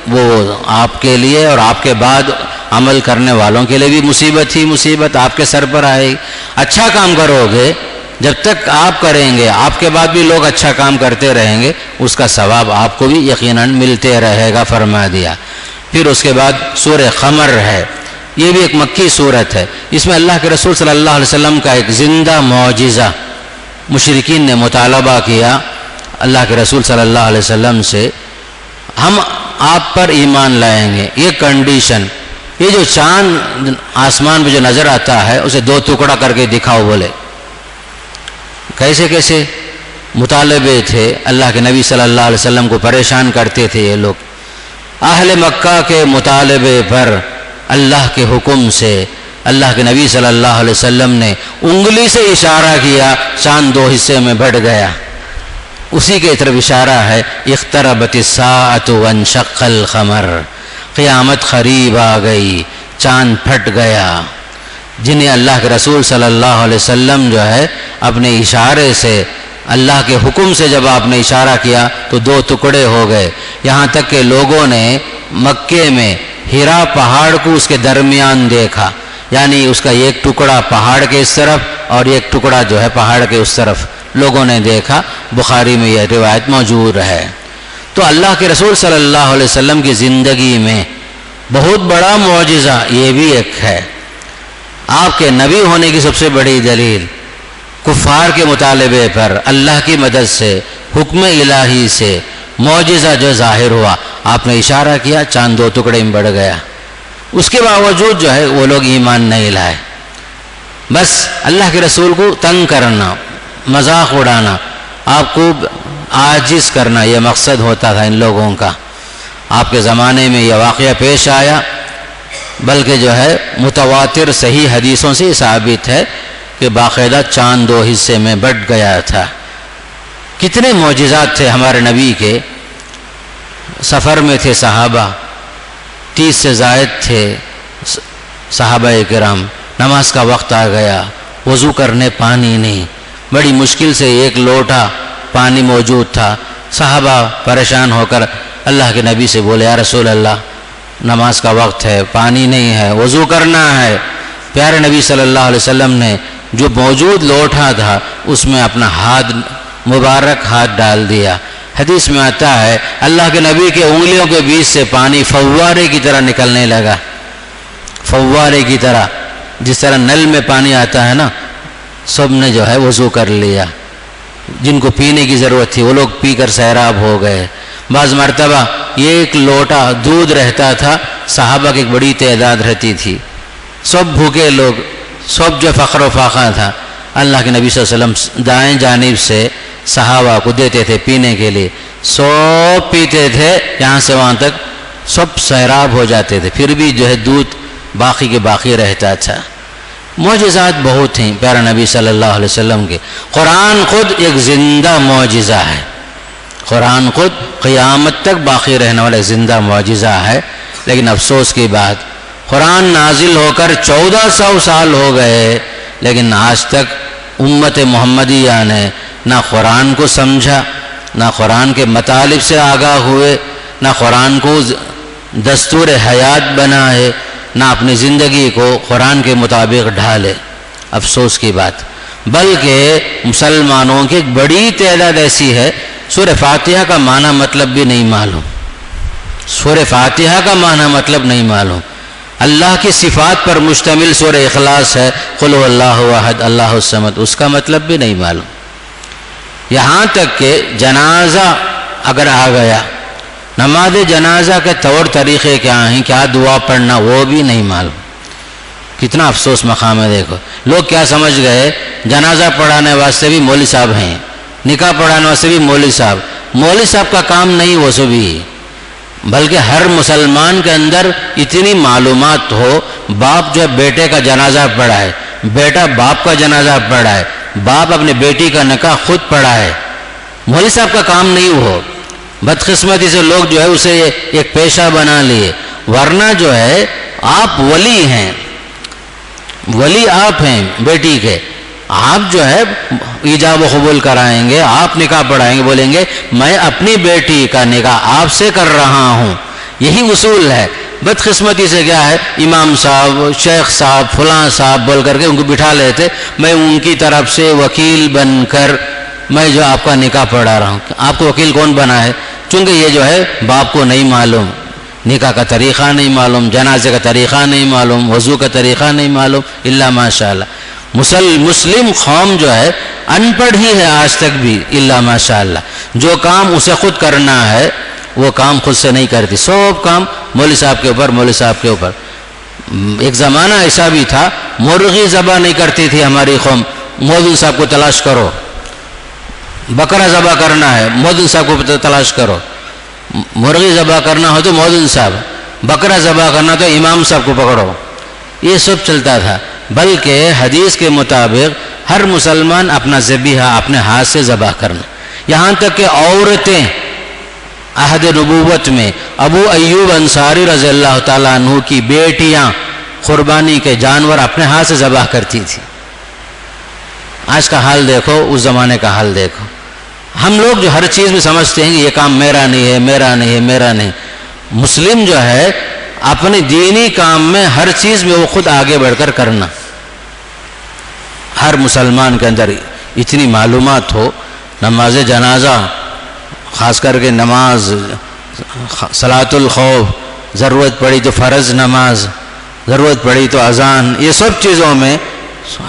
وہ آپ کے لیے اور آپ کے بعد عمل کرنے والوں کے لیے بھی مصیبت ہی مصیبت آپ کے سر پر آئے گی. اچھا کام کرو گے جب تک آپ کریں گے آپ کے بعد بھی لوگ اچھا کام کرتے رہیں گے، اس کا ثواب آپ کو بھی یقیناً ملتے رہے گا فرما دیا۔ پھر اس کے بعد سورہ قمر ہے، یہ بھی ایک مکی صورت ہے، اس میں اللہ کے رسول صلی اللہ علیہ وسلم کا ایک زندہ معجزہ مشرکین نے مطالبہ کیا اللہ کے رسول صلی اللہ علیہ وسلم سے، ہم آپ پر ایمان لائیں گے، یہ کنڈیشن، یہ جو چاند آسمان پہ جو نظر آتا ہے اسے 2 ٹکڑا کر کے دکھاؤ۔ بولے کیسے کیسے مطالبے تھے، اللہ کے نبی صلی اللہ علیہ وسلم کو پریشان کرتے تھے یہ لوگ۔ اہل مکہ کے مطالبے پر اللہ کے حکم سے اللہ کے نبی صلی اللہ علیہ وسلم نے انگلی سے اشارہ کیا، چاند 2 حصے میں بٹ گیا۔ اسی کے طرف اشارہ ہے اقتربت الساعۃ وانشق القمر، قیامت قریب آ گئی، چاند پھٹ گیا۔ جنہیں اللہ کے رسول صلی اللہ علیہ وسلم جو ہے اپنے اشارے سے، اللہ کے حکم سے جب آپ نے اشارہ کیا تو 2 ٹکڑے ہو گئے، یہاں تک کہ لوگوں نے مکے میں ہیرا پہاڑ کو اس کے درمیان دیکھا، یعنی اس کا ایک ٹکڑا پہاڑ کے اس طرف اور ایک ٹکڑا جو ہے پہاڑ کے اس طرف لوگوں نے دیکھا۔ بخاری میں یہ روایت موجود ہے۔ تو اللہ کے رسول صلی اللہ علیہ وسلم کی زندگی میں بہت بڑا معجزہ یہ بھی ایک ہے۔ آپ کے نبی ہونے کی سب سے بڑی دلیل کفار کے مطالبے پر اللہ کی مدد سے، حکم الہی سے معجزہ جو ظاہر ہوا، آپ نے اشارہ کیا، چاند 2 ٹکڑے میں بڑھ گیا۔ اس کے باوجود جو ہے وہ لوگ ایمان نہیں لائے، بس اللہ کے رسول کو تنگ کرنا، مذاق اڑانا، آپ کو عاجز کرنا، یہ مقصد ہوتا تھا ان لوگوں کا۔ آپ کے زمانے میں یہ واقعہ پیش آیا، بلکہ جو ہے متواتر صحیح حدیثوں سے ثابت ہے کہ باقاعدہ چاند 2 حصے میں بٹ گیا تھا۔ کتنے معجزات تھے ہمارے نبی کے، سفر میں تھے صحابہ، 30 سے زائد تھے صحابہ کرام، نماز کا وقت آ گیا، وضو کرنے پانی نہیں، بڑی مشکل سے 1 لوٹا پانی موجود تھا، صحابہ پریشان ہو کر اللہ کے نبی سے بولے، یا رسول اللہ نماز کا وقت ہے، پانی نہیں ہے، وضو کرنا ہے۔ پیارے نبی صلی اللہ علیہ وسلم نے جو موجود لوٹا تھا اس میں اپنا مبارک ہاتھ ڈال دیا۔ حدیث میں آتا ہے اللہ کے نبی کے انگلیوں کے بیچ سے پانی فوارے کی طرح نکلنے لگا، فوارے کی طرح، جس طرح نل میں پانی آتا ہے نا، سب نے جو ہے وضو کر لیا۔ جن کو پینے کی ضرورت تھی وہ لوگ پی کر سیراب ہو گئے۔ بعض مرتبہ 1 لوٹا دودھ رہتا تھا، صحابہ کی ایک بڑی تعداد رہتی تھی، سب بھوکے لوگ، سب جو فقر و فاقہ تھا، اللہ کے نبی صلی اللہ علیہ وسلم دائیں جانب سے صحابہ کو دیتے تھے پینے کے لیے، سب پیتے تھے، یہاں سے وہاں تک سب سیراب ہو جاتے تھے، پھر بھی جو ہے دودھ باقی کے باقی رہتا تھا۔ معجزات بہت ہیں پیارا نبی صلی اللہ علیہ وسلم کے۔ قرآن خود ایک زندہ معجزہ ہے، قرآن خود قیامت تک باقی رہنے والا زندہ معجزہ ہے۔ لیکن افسوس کی بات، قرآن نازل ہو کر 1400 سال ہو گئے، لیکن آج تک امت محمدیہ نے نہ قرآن کو سمجھا، نہ قرآن کے مطالب سے آگاہ ہوئے، نہ قرآن کو دستور حیات بنائے، نہ اپنی زندگی کو قرآن کے مطابق ڈھالے۔ افسوس کی بات، بلکہ مسلمانوں کی ایک بڑی تعداد ایسی ہے سورہ فاتحہ کا معنی مطلب بھی نہیں معلوم، سورہ فاتحہ کا معنی مطلب نہیں معلوم۔ اللہ کی صفات پر مشتمل سورہ اخلاص ہے، قل هو اللہ احد اللہ الصمد، اس کا مطلب بھی نہیں معلوم۔ یہاں تک کہ جنازہ اگر آ گیا، نماز جنازہ کے طور طریقے کیا ہیں، کیا دعا پڑھنا، وہ بھی نہیں معلوم۔ کتنا افسوس مقام ہے۔ دیکھو لوگ کیا سمجھ گئے، جنازہ پڑھانے واسطے بھی مولوی صاحب ہیں، نکاح پڑھانے واسطے بھی مولوی صاحب کا کام نہیں وہ سب ہی، بلکہ ہر مسلمان کے اندر اتنی معلومات ہو، باپ جو بیٹے کا جنازہ پڑھائے، بیٹا باپ کا جنازہ پڑھائے، باپ اپنے بیٹی کا نکاح خود پڑھائے، مولوی صاحب کا کام نہیں ہو۔ بدقسمتی سے لوگ جو ہے اسے ایک پیشہ بنا لیے، ورنہ جو ہے آپ ولی ہیں، ولی آپ ہیں بیٹی کے، آپ جو ہے ایجاب و قبول کرائیں گے، آپ نکاح پڑھائیں گے، بولیں گے میں اپنی بیٹی کا نکاح آپ سے کر رہا ہوں، یہی اصول ہے۔ بدقسمتی سے کیا ہے، امام صاحب، شیخ صاحب، فلاں صاحب بول کر کے ان کو بٹھا لیتے، میں ان کی طرف سے وکیل بن کر میں جو آپ کا نکاح پڑھا رہا ہوں۔ آپ کو وکیل کون بنا ہے؟ چونکہ یہ جو ہے باپ کو نہیں معلوم، نکاح کا طریقہ نہیں معلوم، جنازے کا طریقہ نہیں معلوم، وضو کا طریقہ نہیں معلوم، الا ماشاء اللہ۔ مسلم قوم جو ہے ان پڑھ ہی ہے آج تک بھی، الا ماشاء اللہ۔ جو کام اسے خود کرنا ہے وہ کام خود سے نہیں کرتی، سب کام مولوی صاحب کے اوپر، مولوی صاحب کے اوپر۔ ایک زمانہ ایسا بھی تھا، مرغی ذبح نہیں کرتی تھی ہماری قوم، مولوی صاحب کو تلاش کرو۔ بکرا ذبح کرنا ہے، مولوی صاحب کو تلاش کرو۔ مرغی ذبح کرنا ہو تو مولوی صاحب، بکرا ذبح کرنا تو امام صاحب کو پکڑو۔ یہ سب چلتا تھا، بلکہ حدیث کے مطابق ہر مسلمان اپنا ذبیحہ اپنے ہاتھ سے ذبح کرنا، یہاں تک کہ عورتیں عہد نبوت میں ابو ایوب انصاری رضی اللہ تعالیٰ عنہ کی بیٹیاں قربانی کے جانور اپنے ہاتھ سے ذبح کرتی تھی۔ آج کا حال دیکھو، اس زمانے کا حال دیکھو۔ ہم لوگ جو ہر چیز میں سمجھتے ہیں کہ یہ کام میرا نہیں ہے، میرا نہیں ہے، میرا نہیں۔ مسلم جو ہے اپنے دینی کام میں ہر چیز میں وہ خود آگے بڑھ کر کرنا۔ ہر مسلمان کے اندر اتنی معلومات ہو، نماز جنازہ، خاص کر کے نماز، صلاۃ الخوف، ضرورت پڑی تو فرض نماز، ضرورت پڑی تو اذان، یہ سب چیزوں میں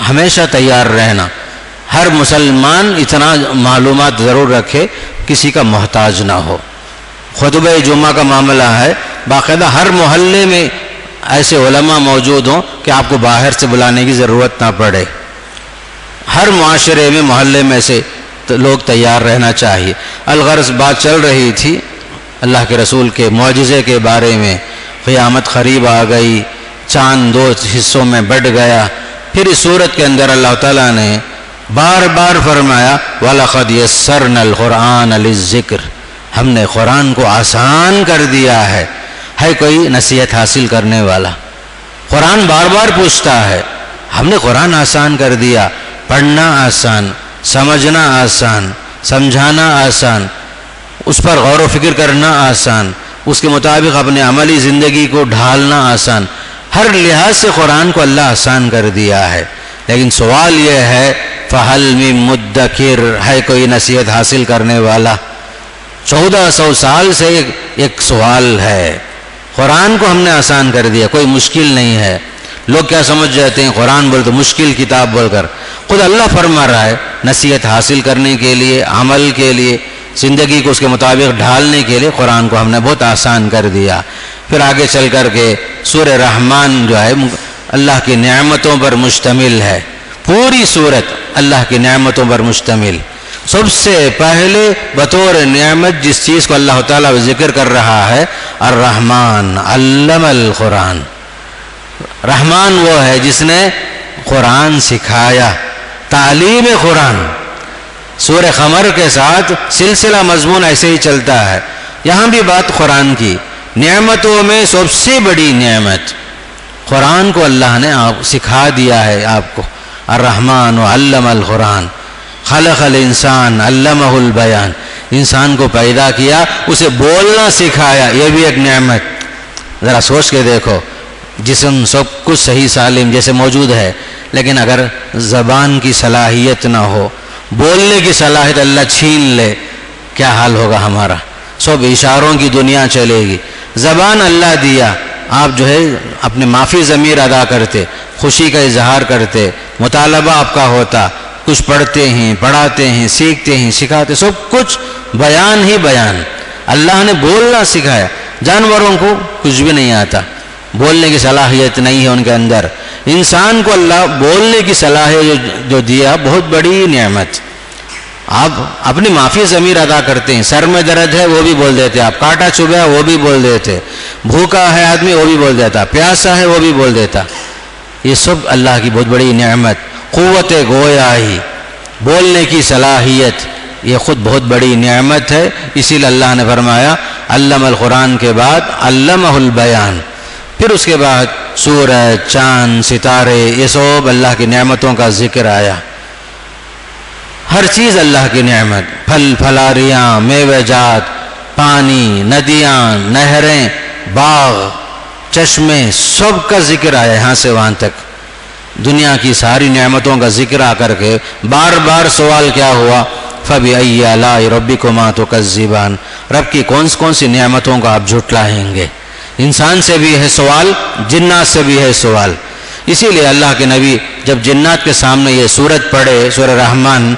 ہمیشہ تیار رہنا۔ ہر مسلمان اتنا معلومات ضرور رکھے، کسی کا محتاج نہ ہو۔ خطبہ جمعہ کا معاملہ ہے، باقاعدہ ہر محلے میں ایسے علماء موجود ہوں کہ آپ کو باہر سے بلانے کی ضرورت نہ پڑے۔ ہر معاشرے میں، محلے میں سے لوگ تیار رہنا چاہیے۔ الغرض بات چل رہی تھی اللہ کے رسول کے معجزے کے بارے میں، قیامت قریب آ گئی، چاند 2 حصوں میں بٹ گیا۔ پھر اس صورت کے اندر اللہ تعالیٰ نے بار بار فرمایا وَلَقَدْ يَسَّرْنَا الْقُرْآنَ لِلذِّكْرِ، ہم نے قرآن کو آسان کر دیا ہے۔ کوئی نصیحت حاصل کرنے والا قرآن بار بار پوچھتا ہے، ہم نے قرآن آسان کر دیا، پڑھنا آسان، سمجھنا آسان، سمجھانا آسان، اس پر غور و فکر کرنا آسان، اس کے مطابق اپنے عملی زندگی کو ڈھالنا آسان۔ ہر لحاظ سے قرآن کو اللہ آسان کر دیا ہے، لیکن سوال یہ ہے فَهَلْ مِن مُدَّكِرٍ، ہے کوئی نصیحت حاصل کرنے والا؟ 1400 سال سے ایک سوال ہے۔ قرآن کو ہم نے آسان کر دیا، کوئی مشکل نہیں ہے۔ لوگ کیا سمجھ جاتے ہیں قرآن بول تو مشکل کتاب بول کر، خود اللہ فرما رہا ہے نصیحت حاصل کرنے کے لیے، عمل کے لیے، زندگی کو اس کے مطابق ڈھالنے کے لیے قرآن کو ہم نے بہت آسان کر دیا۔ پھر آگے چل کر کے سورہ رحمان جو ہے اللہ کی نعمتوں پر مشتمل ہے، پوری سورت اللہ کی نعمتوں پر مشتمل۔ سب سے پہلے بطور نعمت جس چیز کو اللہ تعالیٰ ذکر کر رہا ہے، الرحمن علم القرآن۔ رحمان وہ ہے جس نے قرآن سکھایا، تعلیم قرآن۔ سورہ قمر کے ساتھ سلسلہ مضمون ایسے ہی چلتا ہے، یہاں بھی بات قرآن کی۔ نعمتوں میں سب سے بڑی نعمت قرآن کو اللہ نے سکھا دیا ہے آپ کو۔ الرحمن علم القرآن، خلق الانسان علمہ البیان، انسان کو پیدا کیا، اسے بولنا سکھایا، یہ بھی ایک نعمت۔ ذرا سوچ کے دیکھو، جسم سب کچھ صحیح سالم جیسے موجود ہے، لیکن اگر زبان کی صلاحیت نہ ہو، بولنے کی صلاحیت اللہ چھین لے، کیا حال ہوگا ہمارا؟ سب اشاروں کی دنیا چلے گی۔ زبان اللہ دیا، آپ جو ہے اپنے معافی ضمیر ادا کرتے، خوشی کا اظہار کرتے، مطالبہ آپ کا ہوتا، کچھ پڑھتے ہیں، پڑھاتے ہیں، سیکھتے ہیں، سکھاتے، سب کچھ بیان ہی بیان۔ اللہ نے بولنا سکھایا۔ جانوروں کو کچھ بھی نہیں آتا، بولنے کی صلاحیت نہیں ہے ان کے اندر۔ انسان کو اللہ بولنے کی صلاحیت جو دیا، بہت بڑی نعمت۔ آپ اپنی معافی ضمیر ادا کرتے ہیں، سر میں درد ہے وہ بھی بول دیتے، آپ کاٹا چبھا وہ بھی بول دیتے، بھوکا ہے آدمی وہ بھی بول دیتا، پیاسا ہے وہ بھی بول دیتا۔ یہ سب اللہ کی بہت بڑی نعمت۔ قوت گویائی، بولنے کی صلاحیت، یہ خود بہت بڑی نعمت ہے۔ اسی لیے اللہ نے فرمایا علم القرآن کے بعد علمہ البیان۔ پھر اس کے بعد سورج، چاند، ستارے، یہ سب اللہ کی نعمتوں کا ذکر آیا۔ ہر چیز اللہ کی نعمت، پھل پھلاریاں، میوہ جات، پانی، ندیاں، نہریں، باغ، چشمے سب کا ذکر آیا یہاں سے وہاں تک، دنیا کی ساری نعمتوں کا ذکر آ کر کے بار بار سوال کیا ہوا، فَبِأَيِّ آلَاءِ رَبِّكُمَا تُكَذِّبَانِ، رب کی کون سی نعمتوں کا آپ جھٹلائیں گے۔ انسان سے بھی ہے سوال، جنات سے بھی ہے سوال۔ اسی لیے اللہ کے نبی جب جنات کے سامنے یہ سورت پڑھے، سورہ رحمان،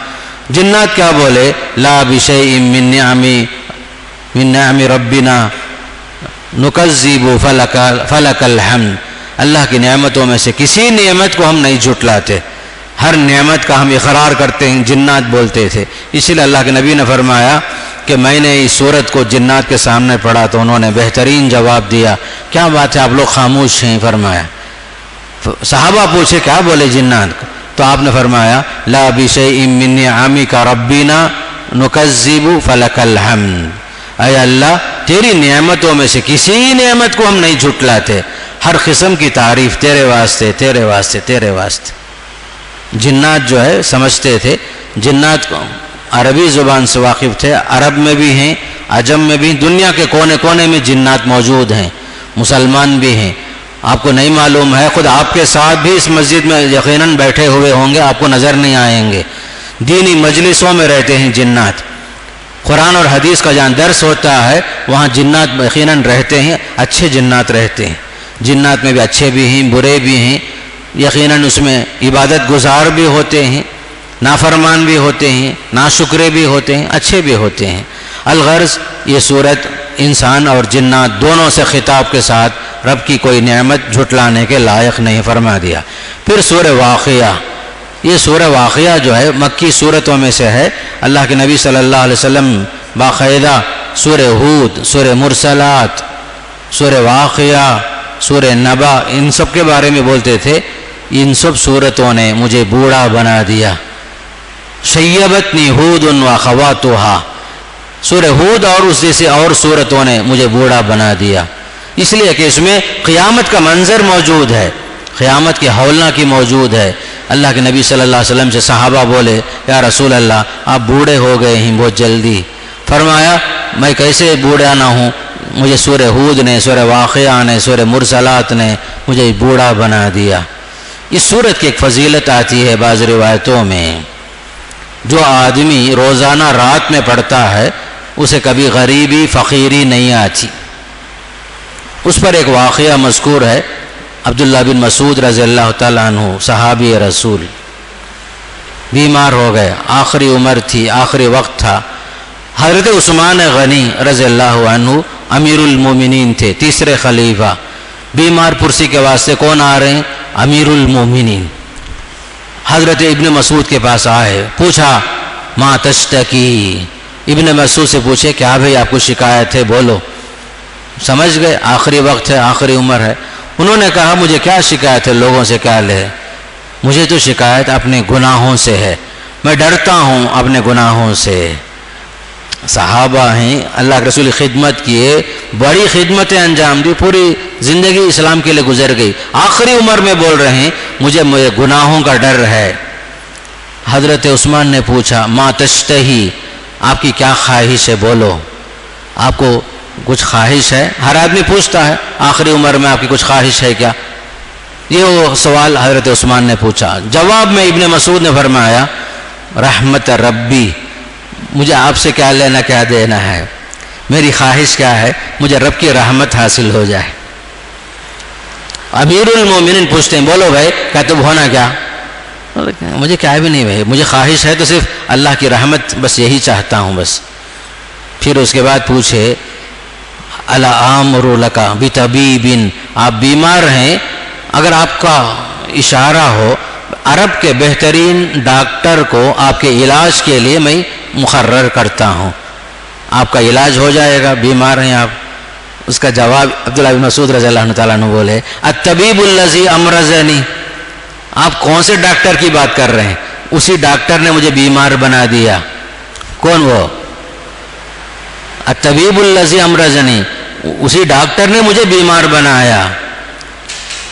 جنات کیا بولے، لا بشیء من نعم ربنا نکذب فلک الحمد، اللہ کی نعمتوں میں سے کسی نعمت کو ہم نہیں جھٹلاتے، ہر نعمت کا ہم اقرار کرتے ہیں، جنات بولتے تھے۔ اسی لیے اللہ کے نبی نے فرمایا کہ میں نے اس سورت کو جنات کے سامنے پڑھا تو انہوں نے بہترین جواب دیا، کیا بات ہے آپ لوگ خاموش ہیں؟ فرمایا، صحابہ پوچھے کیا بولے جنات، تو آپ نے فرمایا لا بشیء من نعمک ربنا نکذب فلک الحمد، اے اللہ تیری نعمتوں میں سے کسی نعمت کو ہم نہیں جھٹلاتے، ہر قسم کی تعریف تیرے واسطے تیرے واسطے تیرے واسطے۔ جنات جو ہے سمجھتے تھے، جنات عربی زبان سے واقف تھے، عرب میں بھی ہیں، عجم میں بھی، دنیا کے کونے کونے میں جنات موجود ہیں، مسلمان بھی ہیں۔ آپ کو نہیں معلوم ہے، خود آپ کے ساتھ بھی اس مسجد میں یقیناً بیٹھے ہوئے ہوں گے، آپ کو نظر نہیں آئیں گے، دینی مجلسوں میں رہتے ہیں جنات، قرآن اور حدیث کا جہاں درس ہوتا ہے وہاں جنات یقیناً رہتے ہیں، اچھے جنات رہتے ہیں، جنات میں بھی اچھے بھی ہیں برے بھی ہیں، یقیناً اس میں عبادت گزار بھی ہوتے ہیں، نافرمان بھی ہوتے ہیں، ناشکرے بھی ہوتے ہیں، اچھے بھی ہوتے ہیں۔ الغرض یہ صورت انسان اور جنات دونوں سے خطاب کے ساتھ رب کی کوئی نعمت جھٹلانے کے لائق نہیں فرما دیا۔ پھر سورہ واقعہ، یہ سورہ واقعہ جو ہے مکی صورتوں میں سے ہے۔ اللہ کے نبی صلی اللہ علیہ وسلم باقاعدہ سورہ ہود، سورہ مرسلات، سورہ واقعہ، سورہ نبا، ان سب کے بارے میں بولتے تھے، ان سب صورتوں نے مجھے بوڑھا بنا دیا۔ شیبتنی ہود واخواتھا، سورہ ہود اور اس جیسے اور صورتوں نے مجھے بوڑھا بنا دیا، اس لیے کہ اس میں قیامت کا منظر موجود ہے، قیامت کی ہولناکی موجود ہے۔ اللہ کے نبی صلی اللہ علیہ وسلم سے صحابہ بولے یا رسول اللہ آپ بوڑھے ہو گئے ہیں بہت جلدی۔ فرمایا میں کیسے بوڑھا نہ ہوں، مجھے سورہ ہود نے، سورہ واقعہ نے، سورہ مرسلات نے مجھے بوڑھا بنا دیا۔ اس سورت کی ایک فضیلت آتی ہے بعض روایتوں میں، جو آدمی روزانہ رات میں پڑھتا ہے اسے کبھی غریبی فقیری نہیں آتی۔ اس پر ایک واقعہ مذکور ہے، عبداللہ بن مسعود رضی اللہ تعالیٰ عنہ صحابی رسول بیمار ہو گئے، آخری عمر تھی، آخری وقت تھا۔ حضرت عثمان غنی رضی اللہ عنہ امیر المومنین تھے، تیسرے خلیفہ، بیمار پرسی کے واسطے کون آ رہے ہیں؟ امیر المومنین۔ حضرت ابن مسعود کے پاس آئے، پوچھا ما تشتکی، ابن مسعود سے پوچھے کیا بھئی آپ کو شکایت ہے، بولو۔ سمجھ گئے آخری وقت ہے، آخری عمر ہے۔ انہوں نے کہا مجھے کیا شکایت ہے، لوگوں سے کیا لے، مجھے تو شکایت اپنے گناہوں سے ہے، میں ڈرتا ہوں اپنے گناہوں سے۔ صحابہ ہیں، اللہ کے رسول خدمت کیے، بڑی خدمتیں انجام دی، پوری زندگی اسلام کے لیے گزر گئی، آخری عمر میں بول رہے ہیں مجھے گناہوں کا ڈر ہے۔ حضرت عثمان نے پوچھا ما تشتہی، آپ کی کیا خواہش ہے، بولو، آپ کو کچھ خواہش ہے؟ ہر آدمی پوچھتا ہے آخری عمر میں آپ کی کچھ خواہش ہے کیا، یہ وہ سوال حضرت عثمان نے پوچھا۔ جواب میں ابن مسعود نے فرمایا رحمت ربی، مجھے آپ سے کیا لینا کیا دینا ہے، میری خواہش کیا ہے، مجھے رب کی رحمت حاصل ہو جائے۔ امیر المومنین پوچھتے ہیں بولو بھائی کیا تم ہونا کیا، مجھے کیا بھی نہیں بھائی، مجھے خواہش ہے تو صرف اللہ کی رحمت، بس یہی چاہتا ہوں بس۔ پھر اس کے بعد پوچھے الا آمر لک بطبیب، آپ بیمار ہیں، اگر آپ کا اشارہ ہو عرب کے بہترین ڈاکٹر کو آپ کے علاج کے لیے میں مقرر کرتا ہوں، آپ کا علاج ہو جائے گا، بیمار ہیں آپ۔ اس کا جواب عبداللہ بن مسعود رضی اللہ تعالیٰ عنہ بولے الطبیب الذی امرضنی، آپ کون سے ڈاکٹر کی بات کر رہے ہیں، اسی ڈاکٹر نے مجھے بیمار بنا دیا۔ کون وہ؟ الطبیب الذی امرضنی، اسی ڈاکٹر نے مجھے بیمار بنایا۔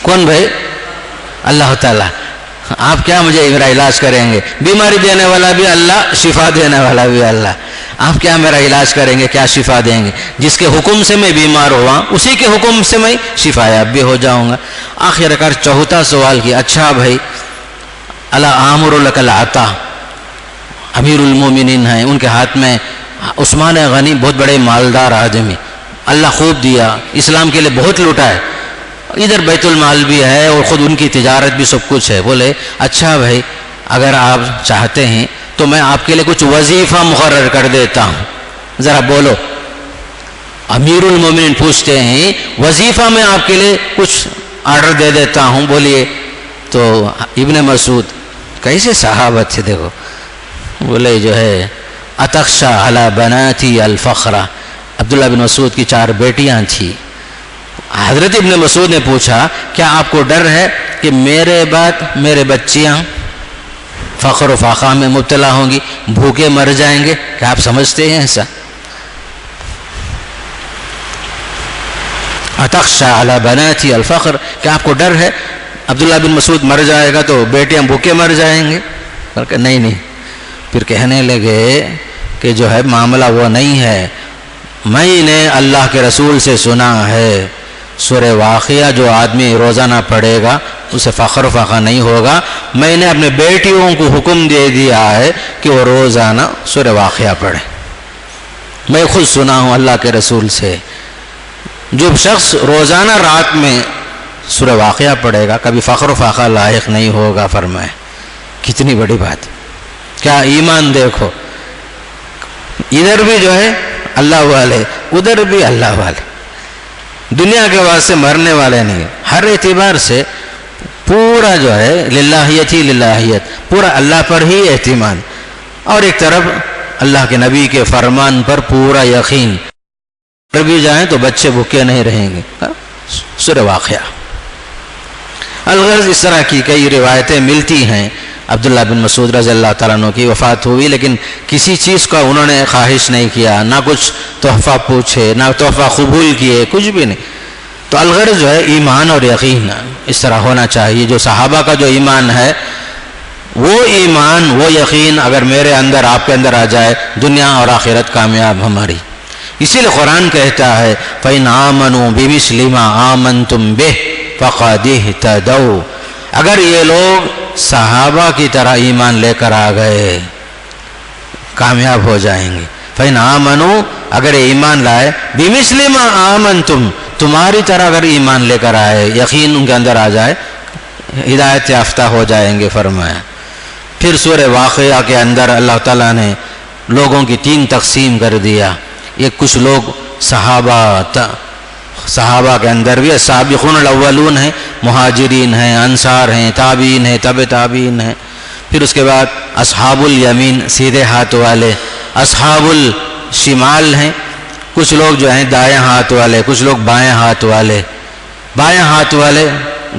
کون بھائی؟ اللہ تعالیٰ۔ آپ کیا مجھے میرا علاج کریں گے، بیماری دینے والا بھی اللہ، شفا دینے والا بھی اللہ۔ آپ کیا میرا علاج کریں گے، کیا شفا دیں گے؟ جس کے حکم سے میں بیمار ہوا اسی کے حکم سے میں شفا یاب بھی ہو جاؤں گا۔ آخر کار چوتھا سوال کیا، اچھا بھائی الا آمر لک العطا، امیر المومنین ہیں، ان کے ہاتھ میں عثمان غنی بہت بڑے مالدار آدمی، اللہ خوب دیا، اسلام کے لیے بہت لوٹا ہے، ادھر بیت المال بھی ہے اور خود ان کی تجارت بھی سب کچھ ہے۔ بولے اچھا بھائی اگر آپ چاہتے ہیں تو میں آپ کے لیے کچھ وظیفہ مقرر کر دیتا ہوں، ذرا بولو۔ امیر المومنین پوچھتے ہیں وظیفہ میں آپ کے لیے کچھ آرڈر دے دیتا ہوں، بولیے۔ تو ابن مسعود کیسے صحابت تھے دیکھو، بولے جو ہے اتخشى علی بناتی الفخرہ، عبداللہ بن مسعود کی 4 بیٹیاں تھیں۔ حضرت ابن مسعود نے پوچھا کیا آپ کو ڈر ہے کہ میرے بعد میرے بچیاں فخر و فاخر میں مبتلا ہوں گی، بھوکے مر جائیں گے؟ کیا آپ سمجھتے ہیں ایسا؟ اتخشى علی بناتی الفخر، کیا آپ کو ڈر ہے عبداللہ بن مسعود مر جائے گا تو بیٹیاں بھوکے مر جائیں گے؟ نہیں۔ پھر کہنے لگے کہ جو ہے معاملہ وہ نہیں ہے، میں نے اللہ کے رسول سے سنا ہے سورہ واقعہ جو آدمی روزانہ پڑھے گا اسے فخر و فخر نہیں ہوگا، میں نے اپنے بیٹیوں کو حکم دے دیا ہے کہ وہ روزانہ سورہ واقعہ پڑھیں، میں خود سنا ہوں اللہ کے رسول سے، جو شخص روزانہ رات میں سورہ واقعہ پڑھے گا کبھی فخر و فخر لائق نہیں ہوگا۔ فرمائے کتنی بڑی بات، کیا ایمان دیکھو، ادھر بھی جو ہے اللہ والے ادھر بھی اللہ والے، دنیا کے واسطے مرنے والے نہیں، ہر اعتبار سے پورا جو ہے للہیت ہی للہیت، پورا اللہ پر ہی اعتماد، اور ایک طرف اللہ کے نبی کے فرمان پر پورا یقین، اگر بھی جائیں تو بچے بھوکے نہیں رہیں گے۔ سورہ واقعہ الغرض اس طرح کی کئی روایتیں ملتی ہیں۔ عبداللہ بن مسعود رضی اللہ تعالیٰ عنہ کی وفات ہوئی لیکن کسی چیز کا انہوں نے خواہش نہیں کیا، نہ کچھ تحفہ پوچھے، نہ تحفہ قبول کیے، کچھ بھی نہیں۔ تو الغرض جو ہے ایمان اور یقین اس طرح ہونا چاہیے، جو صحابہ کا جو ایمان ہے وہ ایمان وہ یقین اگر میرے اندر آپ کے اندر آ جائے دنیا اور آخرت کامیاب ہماری۔ اسی لیے قرآن کہتا ہے فَإِنْ آمَنُوا بِمِثْلِ مَا آمَنْتُمْ بِهِ فَقَدِ اهْتَدَوْا، اگر یہ لوگ صحابہ کی طرح ایمان لے کر آ گئے کامیاب ہو جائیں گے۔ فَإِنْ آمَنُوا، اگر ایمان لائے، بِمِثْلِ مَا آمَنْتُمْ، تمہاری طرح اگر ایمان لے کر آئے، یقین ان کے اندر آ جائے، ہدایت یافتہ ہو جائیں گے۔ فرمایا پھر سورہ واقعہ کے اندر اللہ تعالیٰ نے لوگوں کی 3 تقسیم کر دیا، ایک کچھ لوگ صحابہ کے اندر بھی سابقون الاولون ہیں، مہاجرین ہیں، انصار ہیں، تابعین ہیں، تبع تابعین ہیں، پھر اس کے بعد اصحاب الیمین سیدھے ہاتھ والے، اصحاب الشمال ہیں، کچھ لوگ جو ہیں دائیں ہاتھ والے، کچھ لوگ بائیں ہاتھ والے۔ بائیں ہاتھ والے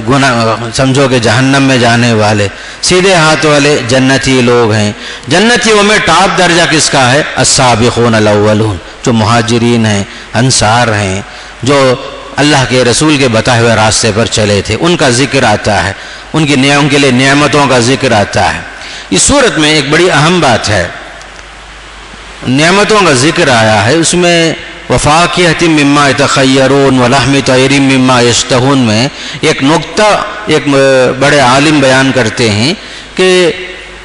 گناہ سمجھو کہ جہنم میں جانے والے، سیدھے ہاتھ والے جنتی لوگ ہیں۔ جنتیوں میں ٹاپ درجہ کس کا ہے؟ السابقون الاولون، جو مہاجرین ہیں، انصار ہیں، جو اللہ کے رسول کے بتائے ہوئے راستے پر چلے تھے، ان کا ذکر آتا ہے، ان کے لیے نعمتوں کا ذکر آتا ہے۔ اس صورت میں ایک بڑی اہم بات ہے، نعمتوں کا ذکر آیا ہے، اس میں وَفَاكِهَةٍ مِّمَّا يَتَخَيَّرُونَ وَلَحْمِ طَيْرٍ مِّمَّا يَشْتَهُونَ میں ایک نقطہ ایک بڑے عالم بیان کرتے ہیں کہ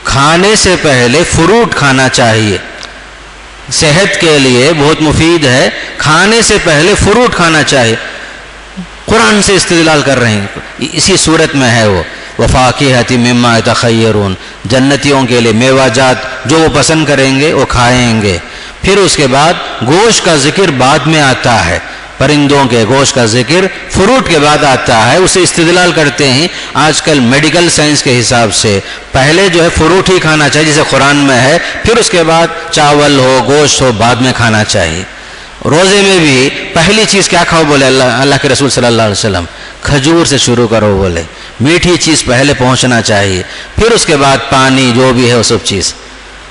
کھانے سے پہلے فروٹ کھانا چاہیے، صحت کے لیے بہت مفید ہے، کھانے سے پہلے فروٹ کھانا چاہیے۔ قرآن سے استدلال کر رہے ہیں، اسی صورت میں ہے وہ وَفَاكِهَةٍ مِّمَّا يَتَخَيَّرُونَ، جنتیوں کے لیے میوہ جات جو وہ پسند کریں گے وہ کھائیں گے۔ پھر اس کے بعد گوشت کا ذکر بعد میں آتا ہے، پرندوں کے گوشت کا ذکر فروٹ کے بعد آتا ہے۔ اسے استدلال کرتے ہیں آج کل میڈیکل سائنس کے حساب سے پہلے جو ہے فروٹ ہی کھانا چاہیے جیسے قرآن میں ہے، پھر اس کے بعد چاول ہو گوشت ہو بعد میں کھانا چاہیے۔ روزے میں بھی پہلی چیز کیا کھاؤ بولے اللہ کے رسول صلی اللہ علیہ وسلم؟ کھجور سے شروع کرو بولے، میٹھی چیز پہلے پہنچنا چاہیے، پھر اس کے بعد پانی جو بھی ہے وہ سب چیز۔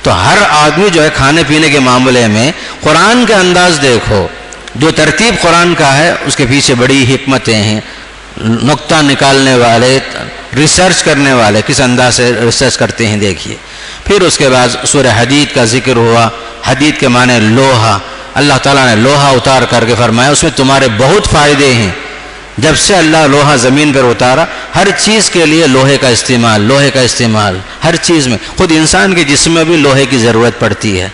تو ہر آدمی جو ہے کھانے پینے کے معاملے میں قرآن کا انداز دیکھو، جو ترتیب قرآن کا ہے اس کے پیچھے بڑی حکمتیں ہیں۔ نقطہ نکالنے والے، ریسرچ کرنے والے کس انداز سے ریسرچ کرتے ہیں دیکھیے۔ پھر اس کے بعد سورہ حدید کا ذکر ہوا، حدید کے معنی لوہا، اللہ تعالیٰ نے لوہا اتار کر کے فرمایا اس میں تمہارے بہت فائدے ہیں۔ جب سے اللہ لوہا زمین پر اتارا، ہر چیز کے لیے لوہے کا استعمال ہر چیز میں، خود انسان کے جسم میں بھی لوہے کی ضرورت پڑتی ہے،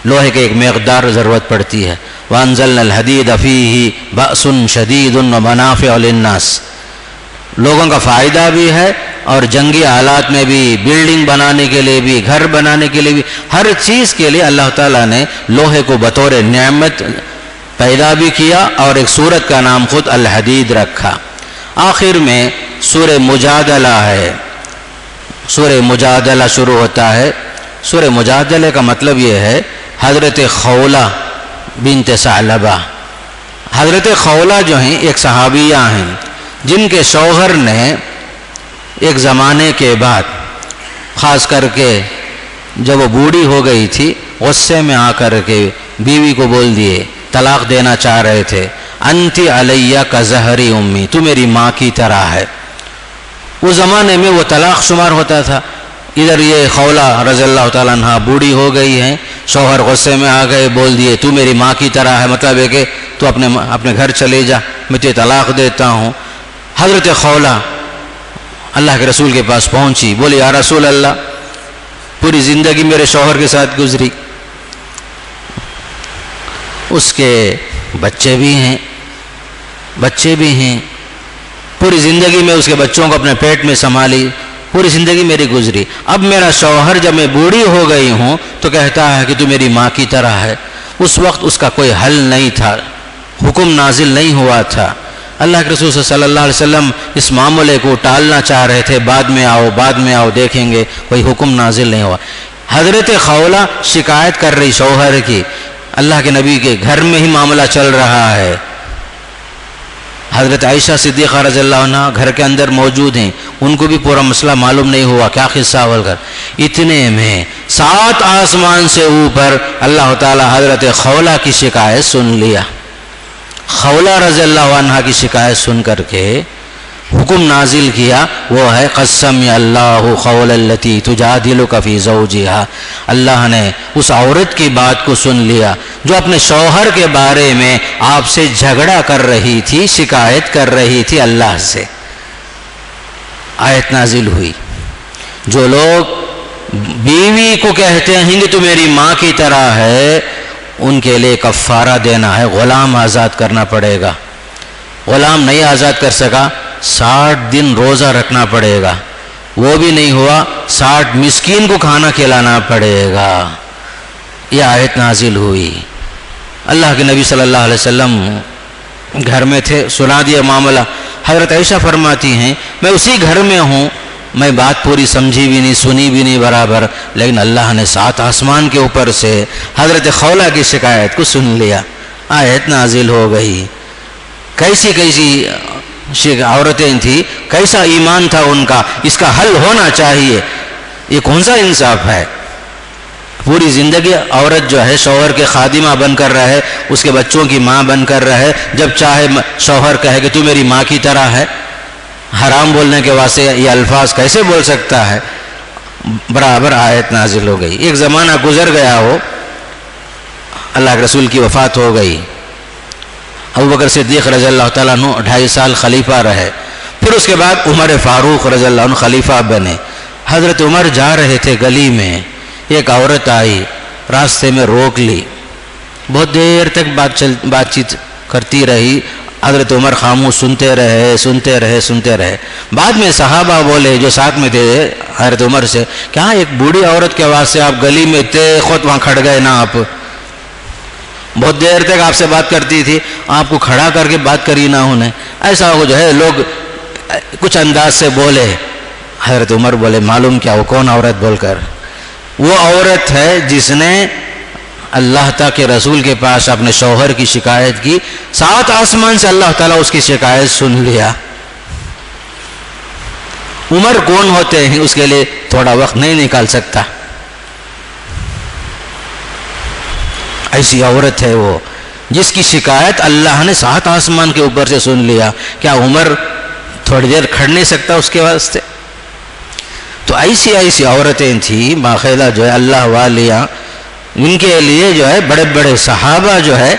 لوہے کے ایک مقدار ضرورت پڑتی ہے۔ وَأَنزَلْنَا الْحَدِيدَ فِيهِ بَأْسٌ شَدِيدٌ وَمَنَافِعُ لِلنَّاسِ، لوگوں کا فائدہ بھی ہے اور جنگی حالات میں بھی، بلڈنگ بنانے کے لیے بھی، گھر بنانے کے لیے بھی، ہر چیز کے لیے اللہ تعالیٰ نے لوہے کو بطور نعمت پیدا بھی کیا اور ایک سورت کا نام خود الحدید رکھا۔ آخر میں سورہ مجادلہ ہے، سورہ مجادلہ شروع ہوتا ہے۔ سورہ مجادلہ کا مطلب یہ ہے حضرت خولہ بنت ثعلبہ، حضرت خولہ جو ہیں ایک صحابیہ ہیں جن کے شوہر نے ایک زمانے کے بعد، خاص کر کے جب وہ بوڑھی ہو گئی تھی، غصے میں آ کر کے بیوی کو بول دیے، طلاق دینا چاہ رہے تھے، انتی علیہ کا زہری امی، تو میری ماں کی طرح ہے۔ اس زمانے میں وہ طلاق شمار ہوتا تھا۔ ادھر یہ خولہ رضی اللہ تعالیٰ عنہ بوڑھی ہو گئی ہیں، شوہر غصے میں آ گئے، بول دیے تو میری ماں کی طرح ہے، مطلب ہے کہ تو اپنے گھر چلے جا، میں تجھے طلاق دیتا ہوں۔ حضرت خولہ اللہ کے رسول کے پاس پہنچی، بولی یا رسول اللہ، پوری زندگی میرے شوہر کے ساتھ گزری، اس کے بچے بھی ہیں، پوری زندگی میں اس کے بچوں کو اپنے پیٹ میں سنبھالی، پوری زندگی میری گزری، اب میرا شوہر جب میں بوڑھی ہو گئی ہوں تو کہتا ہے کہ تو میری ماں کی طرح ہے۔ اس وقت اس کا کوئی حل نہیں تھا، حکم نازل نہیں ہوا تھا۔ اللہ کے رسول صلی اللہ علیہ وسلم اس معاملے کو ٹالنا چاہ رہے تھے، بعد میں آؤ دیکھیں گے، کوئی حکم نازل نہیں ہوا۔ حضرت خولہ شکایت کر رہی شوہر کی، اللہ کے نبی کے گھر میں ہی معاملہ چل رہا ہے، حضرت عائشہ صدیقہ رضی اللہ عنہ گھر کے اندر موجود ہیں، ان کو بھی پورا مسئلہ معلوم نہیں ہوا کیا قصہ بول کر۔ اتنے میں 7 آسمان سے اوپر اللہ تعالیٰ حضرت خولہ کی شکایت سن لیا۔ خولہ رضی اللہ عنہ کی شکایت سن کر کے حکم نازل کیا، وہ ہے قسم اللہ خول التی تجادلک فی زوجہا، اللہ نے اس عورت کی بات کو سن لیا جو اپنے شوہر کے بارے میں آپ سے جھگڑا کر رہی تھی، شکایت کر رہی تھی اللہ سے۔ آیت نازل ہوئی، جو لوگ بیوی کو کہتے ہیں کہ تو میری ماں کی طرح ہے، ان کے لیے کفارہ دینا ہے، غلام آزاد کرنا پڑے گا۔ غلام نہیں آزاد کر سکا، 60 دن روزہ رکھنا پڑے گا، وہ بھی نہیں ہوا، 60 مسکین کو کھانا کھلانا پڑے گا۔ یہ آیت نازل ہوئی۔ اللہ کے نبی صلی اللہ علیہ وسلم گھر میں تھے، سنا دیا معاملہ۔ حضرت عائشہ فرماتی ہیں میں اسی گھر میں ہوں، میں بات پوری سمجھی بھی نہیں، سنی بھی نہیں برابر، لیکن اللہ نے 7 آسمان کے اوپر سے حضرت خولہ کی شکایت کو سن لیا، آیت نازل ہو گئی۔ کیسی عورتیں تھیں، کیسا ایمان تھا ان کا، اس کا حل ہونا چاہیے۔ یہ کون سا انصاف ہے؟ پوری زندگی عورت جو ہے شوہر کے خادمہ بن کر رہے، اس کے بچوں کی ماں بن کر رہے، جب چاہے شوہر کہے کہ تو میری ماں کی طرح ہے۔ حرام بولنے کے واسطے یہ الفاظ کیسے بول سکتا ہے؟ برابر آیت نازل ہو گئی۔ ایک زمانہ گزر گیا ہو، اللہ کے رسول کی وفات ہو گئی، ابوبکر صدیق رضی اللہ تعالیٰ عنہ 2.5 سال خلیفہ رہے، پھر اس کے بعد عمر فاروق رضی اللہ عنہ خلیفہ بنے۔ حضرت عمر جا رہے تھے گلی میں، ایک عورت آئی، راستے میں روک لی، بہت دیر تک بات چیت کرتی رہی، حضرت عمر خاموش سنتے رہے۔ بعد میں صحابہ بولے جو ساتھ میں تھے حضرت عمر سے، کیا ایک بوڑھی عورت کے واسطے آپ گلی میں اتنے خود وہاں کھڑ گئے نا؟ آپ بہت دیر تک آپ سے بات کرتی تھی، آپ کو کھڑا کر کے بات کری نہ انہیں، ایسا ہو جو ہے لوگ کچھ انداز سے بولے۔ حضرت عمر بولے معلوم کیا وہ کون عورت بول کر؟ وہ عورت ہے جس نے اللہ تعالیٰ کے رسول کے پاس اپنے شوہر کی شکایت کی، 7 آسمان سے اللہ تعالیٰ اس کی شکایت سن لیا۔ عمر کون ہوتے ہیں اس کے لیے تھوڑا وقت نہیں نکال سکتا، ایسی عورت ہے وہ جس کی شکایت اللہ نے 7 آسمان کے اوپر سے سن لیا۔ کیا عمر تھوڑی دیر کھڑ نہیں سکتا اس کے واسطے؟ تو ایسی عورتیں تھیں باقاعدہ جو ہے اللہ والیاں، ان کے لیے جو ہے بڑے بڑے صحابہ جو ہے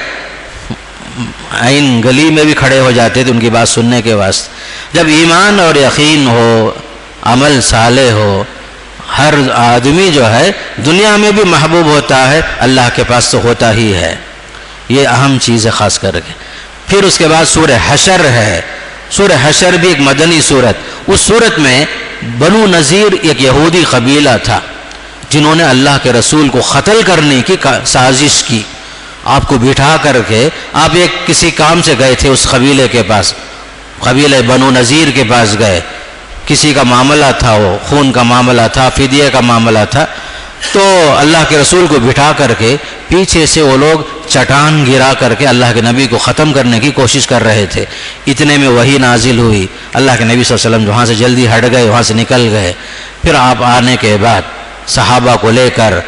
عین گلی میں بھی کھڑے ہو جاتے تھے ان کی بات سننے کے واسطے. جب ایمان اور یقین ہو، عمل صالح ہو، ہر آدمی جو ہے دنیا میں بھی محبوب ہوتا ہے، اللہ کے پاس تو ہوتا ہی ہے. یہ اہم چیز ہے خاص کر کے. پھر اس کے بعد سورہ حشر ہے. سورہ حشر بھی ایک مدنی سورت. اس سورت میں بنو نذیر ایک یہودی قبیلہ تھا جنہوں نے اللہ کے رسول کو قتل کرنے کی سازش کی. آپ کو بٹھا کر کے آپ ایک کسی کام سے گئے تھے اس قبیلے کے پاس، قبیلہ بنو نذیر کے پاس گئے، کسی کا معاملہ تھا، وہ خون کا معاملہ تھا، فدیے کا معاملہ تھا. تو اللہ کے رسول کو بٹھا کر کے پیچھے سے وہ لوگ چٹان گرا کر کے اللہ کے نبی کو ختم کرنے کی کوشش کر رہے تھے. اتنے میں وحی نازل ہوئی. اللہ کے نبی صلی اللہ علیہ وسلم وہاں سے جلدی ہٹ گئے، وہاں سے نکل گئے. پھر آپ آنے کے بعد صحابہ کو لے کر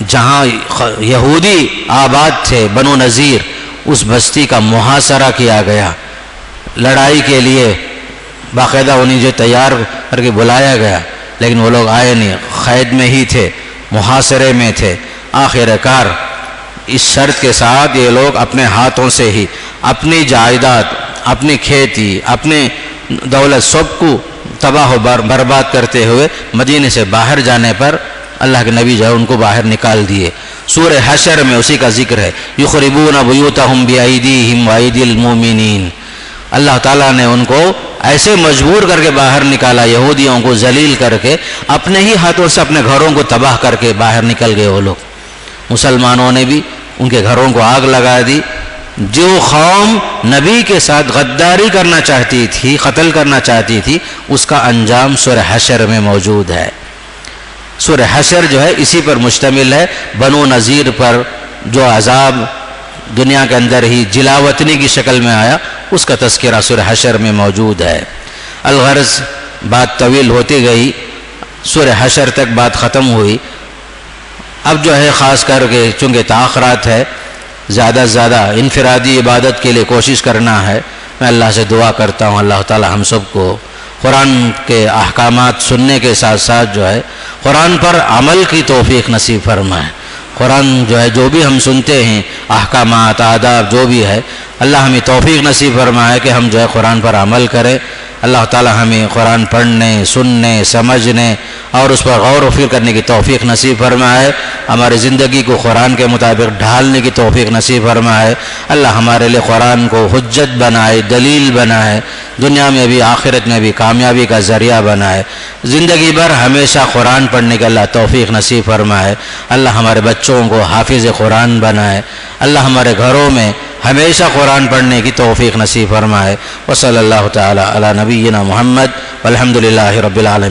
جہاں یہودی آباد تھے بنو نذیر، اس بستی کا محاصرہ کیا گیا. لڑائی کے لیے باقاعدہ انہیں جو تیار کر کے بلایا گیا، لیکن وہ لوگ آئے نہیں، قید میں ہی تھے، محاصرے میں تھے. آخر کار اس شرط کے ساتھ یہ لوگ اپنے ہاتھوں سے ہی اپنی جائیداد، اپنی کھیتی، اپنی دولت سب کو تباہ و برباد کرتے ہوئے مدینے سے باہر جانے پر اللہ کے نبی جو ہے ان کو باہر نکال دیے. سورہ حشر میں اسی کا ذکر ہے. یخربون بیوتہم بایدیہم وایدی المؤمنین. اللہ تعالیٰ نے ان کو ایسے مجبور کر کے باہر نکالا، یہودیوں کو ذلیل کر کے اپنے ہی ہاتھوں سے اپنے گھروں کو تباہ کر کے باہر نکل گئے وہ لوگ. مسلمانوں نے بھی ان کے گھروں کو آگ لگا دی. جو قوم نبی کے ساتھ غداری کرنا چاہتی تھی، قتل کرنا چاہتی تھی، اس کا انجام سورہ حشر میں موجود ہے. سورہ حشر جو ہے اسی پر مشتمل ہے. بنو نذیر پر جو عذاب دنیا کے اندر ہی جلاوطنی کی شکل میں آیا، اس کا تذکرہ سورہ حشر میں موجود ہے. الغرض بات طویل ہوتی گئی، سورہ حشر تک بات ختم ہوئی. اب جو ہے خاص کر کے چونکہ تاخرات ہے، زیادہ سے زیادہ انفرادی عبادت کے لیے کوشش کرنا ہے. میں اللہ سے دعا کرتا ہوں اللہ تعالی ہم سب کو قرآن کے احکامات سننے کے ساتھ ساتھ جو ہے قرآن پر عمل کی توفیق نصیب فرمائے. قرآن جو ہے جو بھی ہم سنتے ہیں، احکامات، آداب جو بھی ہے، اللہ ہمیں توفیق نصیب فرمائے کہ ہم جو ہے قرآن پر عمل کریں. اللہ تعالی ہمیں قرآن پڑھنے، سننے، سمجھنے اور اس پر غور و فکر کرنے کی توفیق نصیب فرمائے. ہماری زندگی کو قرآن کے مطابق ڈھالنے کی توفیق نصیب فرمائے. اللہ ہمارے لیے قرآن کو حجت بنائے، دلیل بنائے، دنیا میں بھی آخرت میں بھی کامیابی کا ذریعہ بنائے. زندگی بھر ہمیشہ قرآن پڑھنے کے اللہ توفیق نصیب فرمائے. اللہ ہمارے بچوں کو حافظ قرآن بنائے. اللہ ہمارے گھروں میں ہمیشہ قرآن پڑھنے کی توفیق نصیب فرمائے. وصلی اللہ تعالی علی نبینا محمد والحمد للہ رب العالمین.